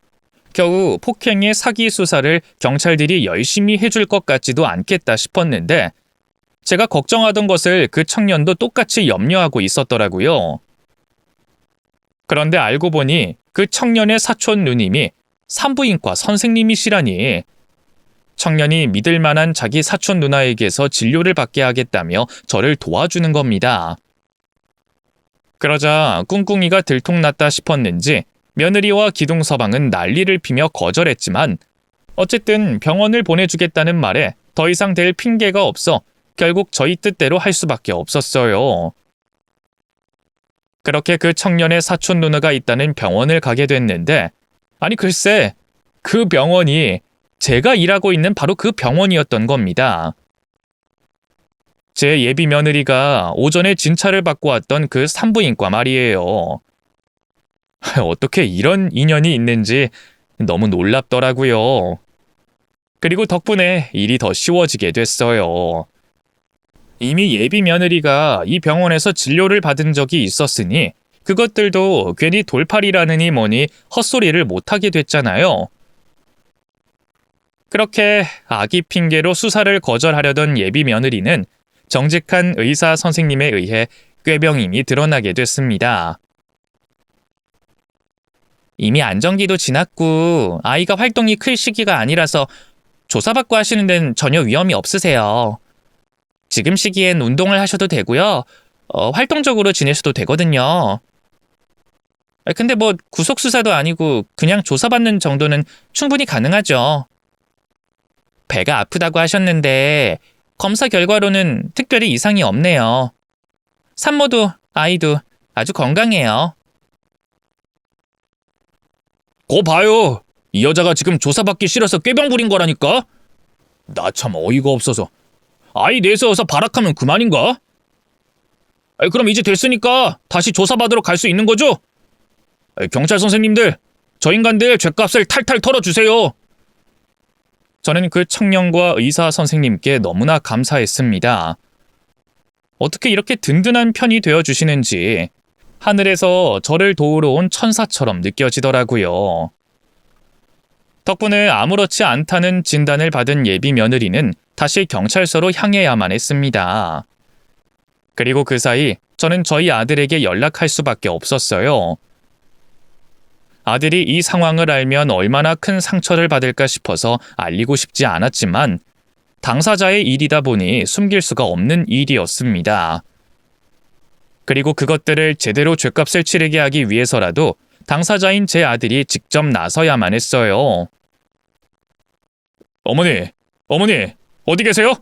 겨우 폭행의 사기 수사를 경찰들이 열심히 해줄 것 같지도 않겠다 싶었는데 제가 걱정하던 것을 그 청년도 똑같이 염려하고 있었더라고요. 그런데 알고 보니 그 청년의 사촌 누님이 산부인과 선생님이시라니. 청년이 믿을 만한 자기 사촌 누나에게서 진료를 받게 하겠다며 저를 도와주는 겁니다. 그러자 꿍꿍이가 들통났다 싶었는지 며느리와 기둥서방은 난리를 피며 거절했지만 어쨌든 병원을 보내주겠다는 말에 더 이상 될 핑계가 없어 결국 저희 뜻대로 할 수밖에 없었어요. 그렇게 그 청년의 사촌 누나가 있다는 병원을 가게 됐는데 아니 글쎄 그 병원이 제가 일하고 있는 바로 그 병원이었던 겁니다. 제 예비 며느리가 오전에 진찰을 받고 왔던 그 산부인과 말이에요. 어떻게 이런 인연이 있는지 너무 놀랍더라고요. 그리고 덕분에 일이 더 쉬워지게 됐어요. 이미 예비 며느리가 이 병원에서 진료를 받은 적이 있었으니 그것들도 괜히 돌팔이라느니 뭐니 헛소리를 못하게 됐잖아요. 그렇게 아기 핑계로 수사를 거절하려던 예비 며느리는 정직한 의사 선생님에 의해 꾀병임이 드러나게 됐습니다. 이미 안정기도 지났고 아이가 활동이 클 시기가 아니라서 조사받고 하시는 데는 전혀 위험이 없으세요. 지금 시기엔 운동을 하셔도 되고요. 활동적으로 지내셔도 되거든요. 근데 뭐 구속수사도 아니고 그냥 조사받는 정도는 충분히 가능하죠. 배가 아프다고 하셨는데 검사 결과로는 특별히 이상이 없네요. 산모도 아이도 아주 건강해요. 거 봐요. 이 여자가 지금 조사받기 싫어서 꾀병 부린 거라니까. 나 참 어이가 없어서. 아이 내세워서 발악하면 그만인가? 그럼 이제 됐으니까 다시 조사받으러 갈 수 있는 거죠? 경찰 선생님들, 저 인간들 죗값을 탈탈 털어주세요. 저는 그 청년과 의사 선생님께 너무나 감사했습니다. 어떻게 이렇게 든든한 편이 되어주시는지 하늘에서 저를 도우러 온 천사처럼 느껴지더라고요. 덕분에 아무렇지 않다는 진단을 받은 예비 며느리는 다시 경찰서로 향해야만 했습니다. 그리고 그 사이 저는 저희 아들에게 연락할 수밖에 없었어요. 아들이 이 상황을 알면 얼마나 큰 상처를 받을까 싶어서 알리고 싶지 않았지만 당사자의 일이다 보니 숨길 수가 없는 일이었습니다. 그리고 그것들을 제대로 죗값을 치르게 하기 위해서라도 당사자인 제 아들이 직접 나서야만 했어요. 어머니, 어디 계세요?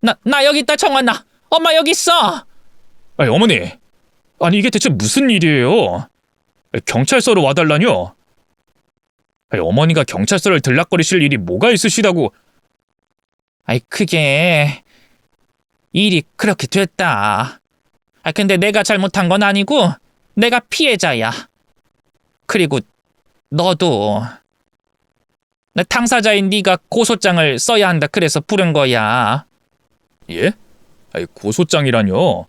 나 여기 있다, 정환아. 엄마 여기 있어. 아니, 어머니, 아니 이게 대체 무슨 일이에요? 경찰서로 와달라뇨? 아니, 어머니가 경찰서를 들락거리실 일이 뭐가 있으시다고? 아이, 그게 일이 그렇게 됐다. 근데 내가 잘못한 건 아니고 내가 피해자야. 그리고 너도 당사자인 네가 고소장을 써야 한다 그래서 부른 거야. 예? 고소장이라뇨?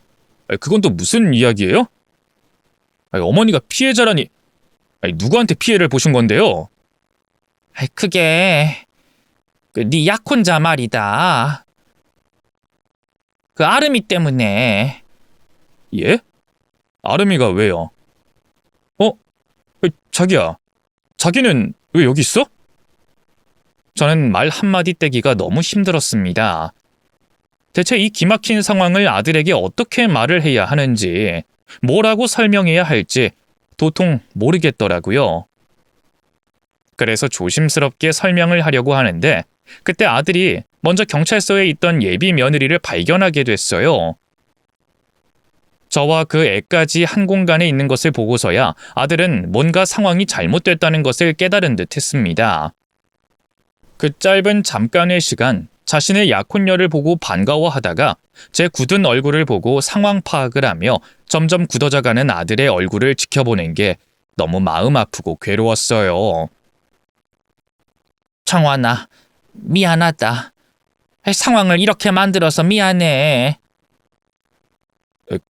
그건 또 무슨 이야기예요? 어머니가 피해자라니. 누구한테 피해를 보신 건데요? 그게 네 약혼자 말이다. 그 아름이 때문에. 예? 아름이가 왜요? 자기야. 자기는 왜 여기 있어? 저는 말 한마디 떼기가 너무 힘들었습니다. 대체 이 기막힌 상황을 아들에게 어떻게 말을 해야 하는지, 뭐라고 설명해야 할지 도통 모르겠더라고요. 그래서 조심스럽게 설명을 하려고 하는데 그때 아들이 먼저 경찰서에 있던 예비 며느리를 발견하게 됐어요. 저와 그 애까지 한 공간에 있는 것을 보고서야 아들은 뭔가 상황이 잘못됐다는 것을 깨달은 듯 했습니다. 그 짧은 잠깐의 시간, 자신의 약혼녀를 보고 반가워하다가 제 굳은 얼굴을 보고 상황 파악을 하며 점점 굳어져가는 아들의 얼굴을 지켜보는 게 너무 마음 아프고 괴로웠어요. 정환아, 미안하다. 상황을 이렇게 만들어서 미안해.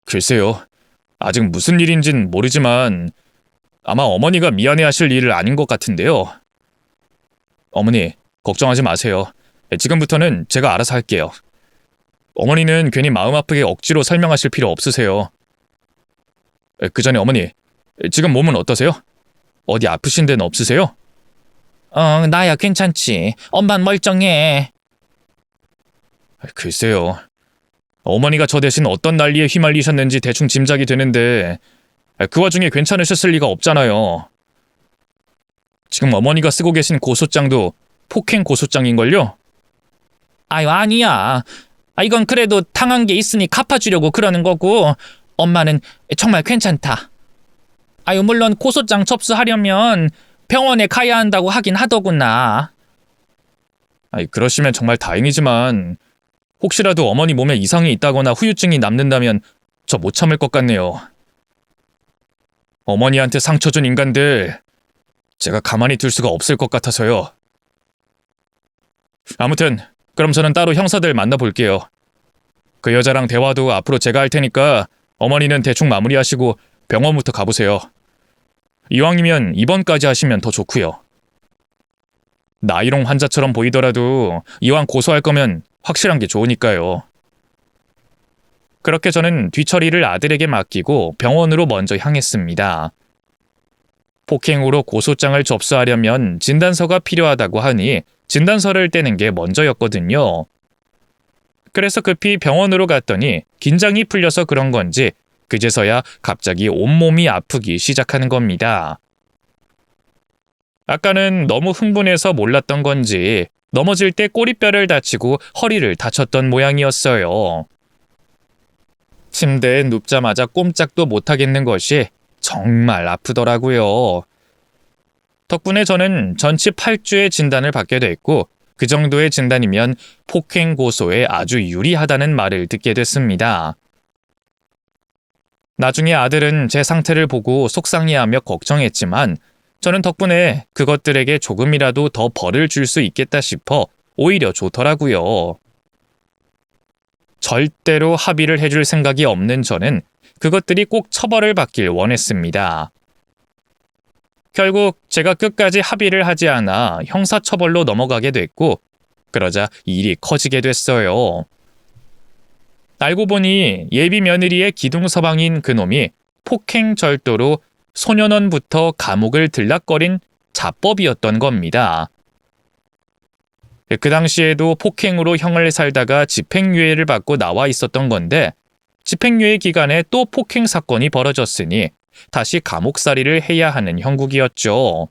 글쎄요. 아직 무슨 일인진 모르지만 아마 어머니가 미안해하실 일은 아닌 것 같은데요. 어머니, 걱정하지 마세요. 지금부터는 제가 알아서 할게요. 어머니는 괜히 마음 아프게 억지로 설명하실 필요 없으세요. 그 전에 어머니, 지금 몸은 어떠세요? 어디 아프신 데는 없으세요? 나야 괜찮지. 엄만 멀쩡해. 글쎄요. 어머니가 저 대신 어떤 난리에 휘말리셨는지 대충 짐작이 되는데 그 와중에 괜찮으셨을 리가 없잖아요. 지금 어머니가 쓰고 계신 고소장도 폭행 고소장인걸요? 아니야. 이건 그래도 당한 게 있으니 갚아주려고 그러는 거고 엄마는 정말 괜찮다. 물론 고소장 접수하려면 병원에 가야 한다고 하긴 하더구나. 그러시면 정말 다행이지만 혹시라도 어머니 몸에 이상이 있다거나 후유증이 남는다면 저 못 참을 것 같네요. 어머니한테 상처 준 인간들 제가 가만히 둘 수가 없을 것 같아서요. 아무튼 그럼 저는 따로 형사들 만나볼게요. 그 여자랑 대화도 앞으로 제가 할 테니까 어머니는 대충 마무리하시고 병원부터 가보세요. 이왕이면 입원까지 하시면 더 좋고요. 나이롱 환자처럼 보이더라도 이왕 고소할 거면 확실한 게 좋으니까요. 그렇게 저는 뒤처리를 아들에게 맡기고 병원으로 먼저 향했습니다. 폭행으로 고소장을 접수하려면 진단서가 필요하다고 하니 진단서를 떼는 게 먼저였거든요. 그래서 급히 병원으로 갔더니 긴장이 풀려서 그런 건지 그제서야 갑자기 온몸이 아프기 시작하는 겁니다. 아까는 너무 흥분해서 몰랐던 건지 넘어질 때 꼬리뼈를 다치고 허리를 다쳤던 모양이었어요. 침대에 눕자마자 꼼짝도 못하겠는 것이 정말 아프더라고요. 덕분에 저는 전치 8주의 진단을 받게 됐고 그 정도의 진단이면 폭행 고소에 아주 유리하다는 말을 듣게 됐습니다. 나중에 아들은 제 상태를 보고 속상해하며 걱정했지만 저는 덕분에 그것들에게 조금이라도 더 벌을 줄 수 있겠다 싶어 오히려 좋더라고요. 절대로 합의를 해줄 생각이 없는 저는 그것들이 꼭 처벌을 받길 원했습니다. 결국 제가 끝까지 합의를 하지 않아 형사처벌로 넘어가게 됐고 그러자 일이 커지게 됐어요. 알고 보니 예비 며느리의 기둥서방인 그놈이 폭행 절도로 소년원부터 감옥을 들락거린 자법이었던 겁니다. 그 당시에도 폭행으로 형을 살다가 집행유예를 받고 나와 있었던 건데 집행유예 기간에 또 폭행 사건이 벌어졌으니 다시 감옥살이를 해야 하는 형국이었죠.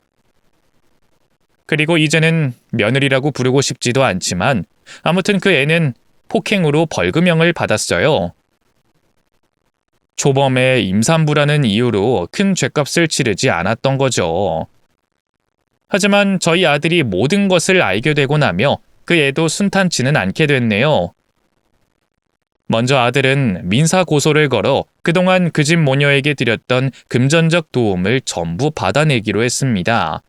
그리고 이제는 며느리라고 부르고 싶지도 않지만 아무튼 그 애는 폭행으로 벌금형을 받았어요. 초범의 임산부라는 이유로 큰 죗값을 치르지 않았던 거죠. 하지만 저희 아들이 모든 것을 알게 되고 나며 그 애도 순탄치는 않게 됐네요. 먼저 아들은 민사 고소를 걸어 그동안 그 집 모녀에게 드렸던 금전적 도움을 전부 받아내기로 했습니다.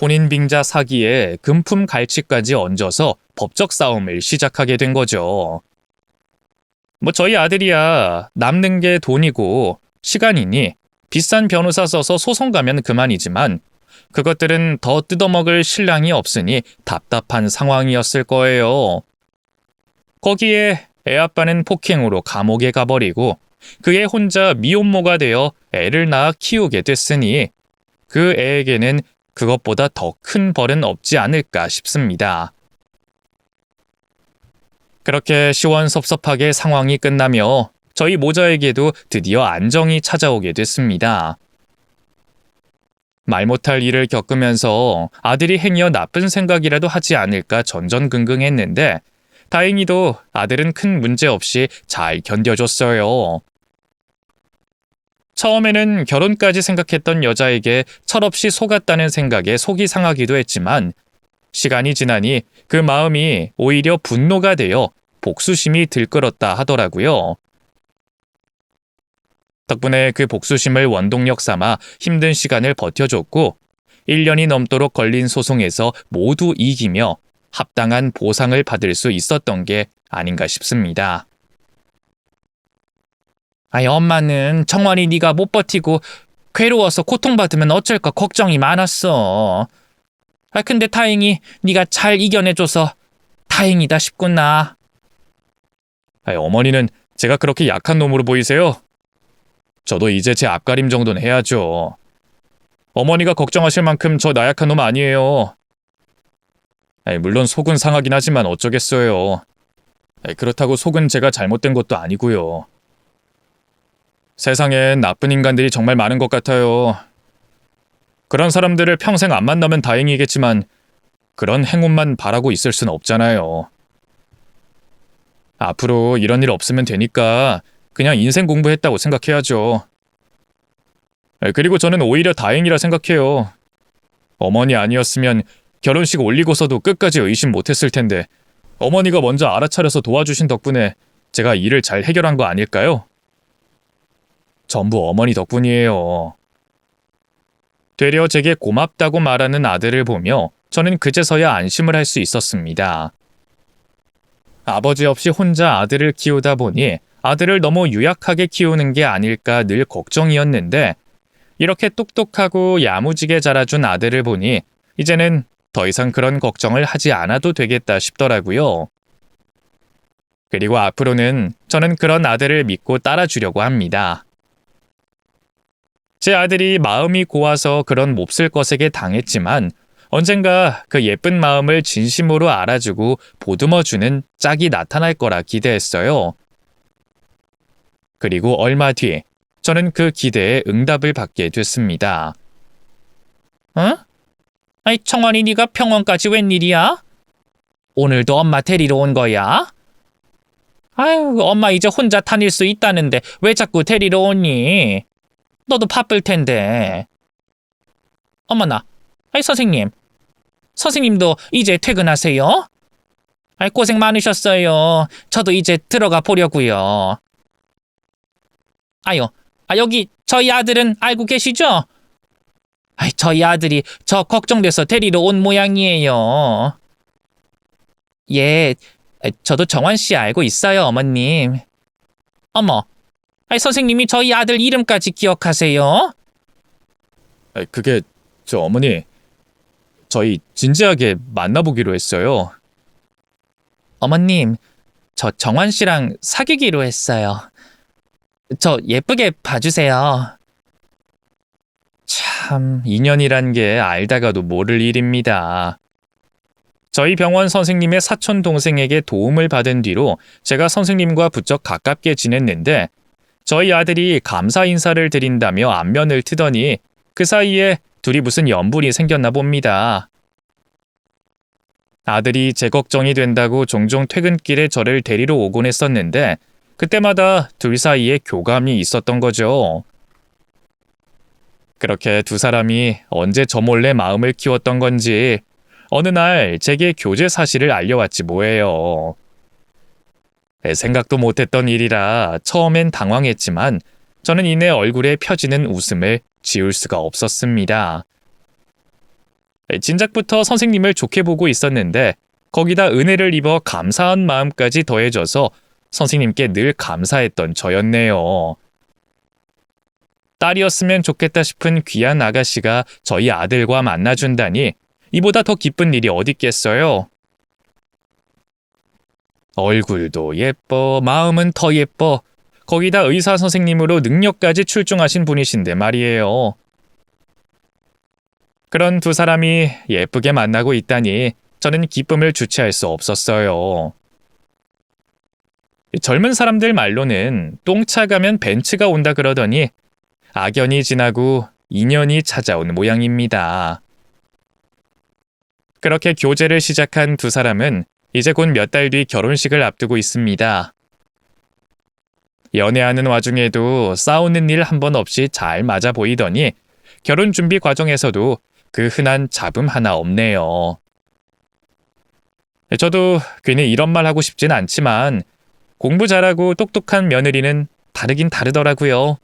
혼인빙자 사기에 금품 갈취까지 얹어서 법적 싸움을 시작하게 된 거죠. 뭐 저희 아들이야 남는 게 돈이고 시간이니 비싼 변호사 써서 소송 가면 그만이지만 그것들은 더 뜯어먹을 신랑이 없으니 답답한 상황이었을 거예요. 거기에 애아빠는 폭행으로 감옥에 가버리고 그애 혼자 미혼모가 되어 애를 낳아 키우게 됐으니 그 애에게는 그것보다 더 큰 벌은 없지 않을까 싶습니다. 그렇게 시원섭섭하게 상황이 끝나며 저희 모자에게도 드디어 안정이 찾아오게 됐습니다. 말 못할 일을 겪으면서 아들이 행여 나쁜 생각이라도 하지 않을까 전전긍긍했는데 다행히도 아들은 큰 문제 없이 잘 견뎌줬어요. 처음에는 결혼까지 생각했던 여자에게 철없이 속았다는 생각에 속이 상하기도 했지만 시간이 지나니 그 마음이 오히려 분노가 되어 복수심이 들끓었다 하더라고요. 덕분에 그 복수심을 원동력 삼아 힘든 시간을 버텨줬고 1년이 넘도록 걸린 소송에서 모두 이기며 합당한 보상을 받을 수 있었던 게 아닌가 싶습니다. 아이, 엄마는 정환이 네가 못 버티고 괴로워서 고통받으면 어쩔까 걱정이 많았어. 근데 다행히 네가 잘 이겨내줘서 다행이다 싶구나. 어머니는 제가 그렇게 약한 놈으로 보이세요? 저도 이제 제 앞가림 정도는 해야죠. 어머니가 걱정하실 만큼 저 나약한 놈 아니에요. 물론 속은 상하긴 하지만 어쩌겠어요. 그렇다고 속은 제가 잘못된 것도 아니고요. 세상엔 나쁜 인간들이 정말 많은 것 같아요. 그런 사람들을 평생 안 만나면 다행이겠지만 그런 행운만 바라고 있을 순 없잖아요. 앞으로 이런 일 없으면 되니까 그냥 인생 공부했다고 생각해야죠. 그리고 저는 오히려 다행이라 생각해요. 어머니 아니었으면 결혼식 올리고서도 끝까지 의심 못했을 텐데 어머니가 먼저 알아차려서 도와주신 덕분에 제가 일을 잘 해결한 거 아닐까요? 전부 어머니 덕분이에요. 되려 제게 고맙다고 말하는 아들을 보며 저는 그제서야 안심을 할 수 있었습니다. 아버지 없이 혼자 아들을 키우다 보니 아들을 너무 유약하게 키우는 게 아닐까 늘 걱정이었는데 이렇게 똑똑하고 야무지게 자라준 아들을 보니 이제는 더 이상 그런 걱정을 하지 않아도 되겠다 싶더라고요. 그리고 앞으로는 저는 그런 아들을 믿고 따라주려고 합니다. 제 아들이 마음이 고와서 그런 몹쓸 것에게 당했지만 언젠가 그 예쁜 마음을 진심으로 알아주고 보듬어주는 짝이 나타날 거라 기대했어요. 그리고 얼마 뒤 저는 그 기대에 응답을 받게 됐습니다. 응? 아이, 청환이 네가 병원까지 웬일이야? 오늘도 엄마 데리러 온 거야? 아유, 엄마 이제 혼자 다닐 수 있다는데 왜 자꾸 데리러 오니? 너도 바쁠 텐데. 어머나, 아이, 선생님도 이제 퇴근하세요? 아이, 고생 많으셨어요. 저도 이제 들어가 보려고요. 아유, 여기 저희 아들은 알고 계시죠? 아이, 저희 아들이 저 걱정돼서 데리러 온 모양이에요. 예, 저도 정환 씨 알고 있어요, 어머님. 어머, 아이, 선생님이 저희 아들 이름까지 기억하세요? 그게 저 어머니 저희 진지하게 만나보기로 했어요. 어머님, 저 정환 씨랑 사귀기로 했어요. 저 예쁘게 봐주세요. 참 인연이란 게 알다가도 모를 일입니다. 저희 병원 선생님의 사촌 동생에게 도움을 받은 뒤로 제가 선생님과 부쩍 가깝게 지냈는데 저희 아들이 감사 인사를 드린다며 안면을 트더니 그 사이에 둘이 무슨 연분이 생겼나 봅니다. 아들이 제 걱정이 된다고 종종 퇴근길에 저를 데리러 오곤 했었는데 그때마다 둘 사이에 교감이 있었던 거죠. 그렇게 두 사람이 언제 저 몰래 마음을 키웠던 건지 어느 날 제게 교제 사실을 알려왔지 뭐예요. 생각도 못했던 일이라 처음엔 당황했지만 저는 이내 얼굴에 펴지는 웃음을 지울 수가 없었습니다. 진작부터 선생님을 좋게 보고 있었는데 거기다 은혜를 입어 감사한 마음까지 더해져서 선생님께 늘 감사했던 저였네요. 딸이었으면 좋겠다 싶은 귀한 아가씨가 저희 아들과 만나준다니 이보다 더 기쁜 일이 어딨겠어요? 얼굴도 예뻐, 마음은 더 예뻐. 거기다 의사 선생님으로 능력까지 출중하신 분이신데 말이에요. 그런 두 사람이 예쁘게 만나고 있다니 저는 기쁨을 주체할 수 없었어요. 젊은 사람들 말로는 똥차 가면 벤츠가 온다 그러더니 악연이 지나고 인연이 찾아온 모양입니다. 그렇게 교제를 시작한 두 사람은 이제 곧 몇 달 뒤 결혼식을 앞두고 있습니다. 연애하는 와중에도 싸우는 일 한 번 없이 잘 맞아 보이더니 결혼 준비 과정에서도 그 흔한 잡음 하나 없네요. 저도 괜히 이런 말 하고 싶진 않지만 공부 잘하고 똑똑한 며느리는 다르긴 다르더라고요.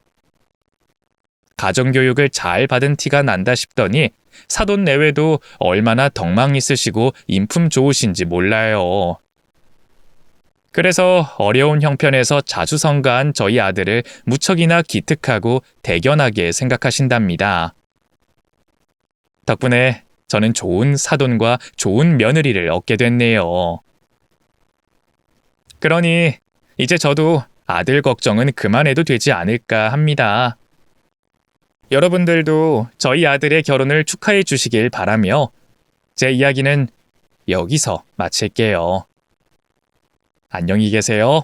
가정교육을 잘 받은 티가 난다 싶더니 사돈 내외도 얼마나 덕망 있으시고 인품 좋으신지 몰라요. 그래서 어려운 형편에서 자주 성가한 저희 아들을 무척이나 기특하고 대견하게 생각하신답니다. 덕분에 저는 좋은 사돈과 좋은 며느리를 얻게 됐네요. 그러니 이제 저도 아들 걱정은 그만해도 되지 않을까 합니다. 여러분들도 저희 아들의 결혼을 축하해 주시길 바라며 제 이야기는 여기서 마칠게요. 안녕히 계세요.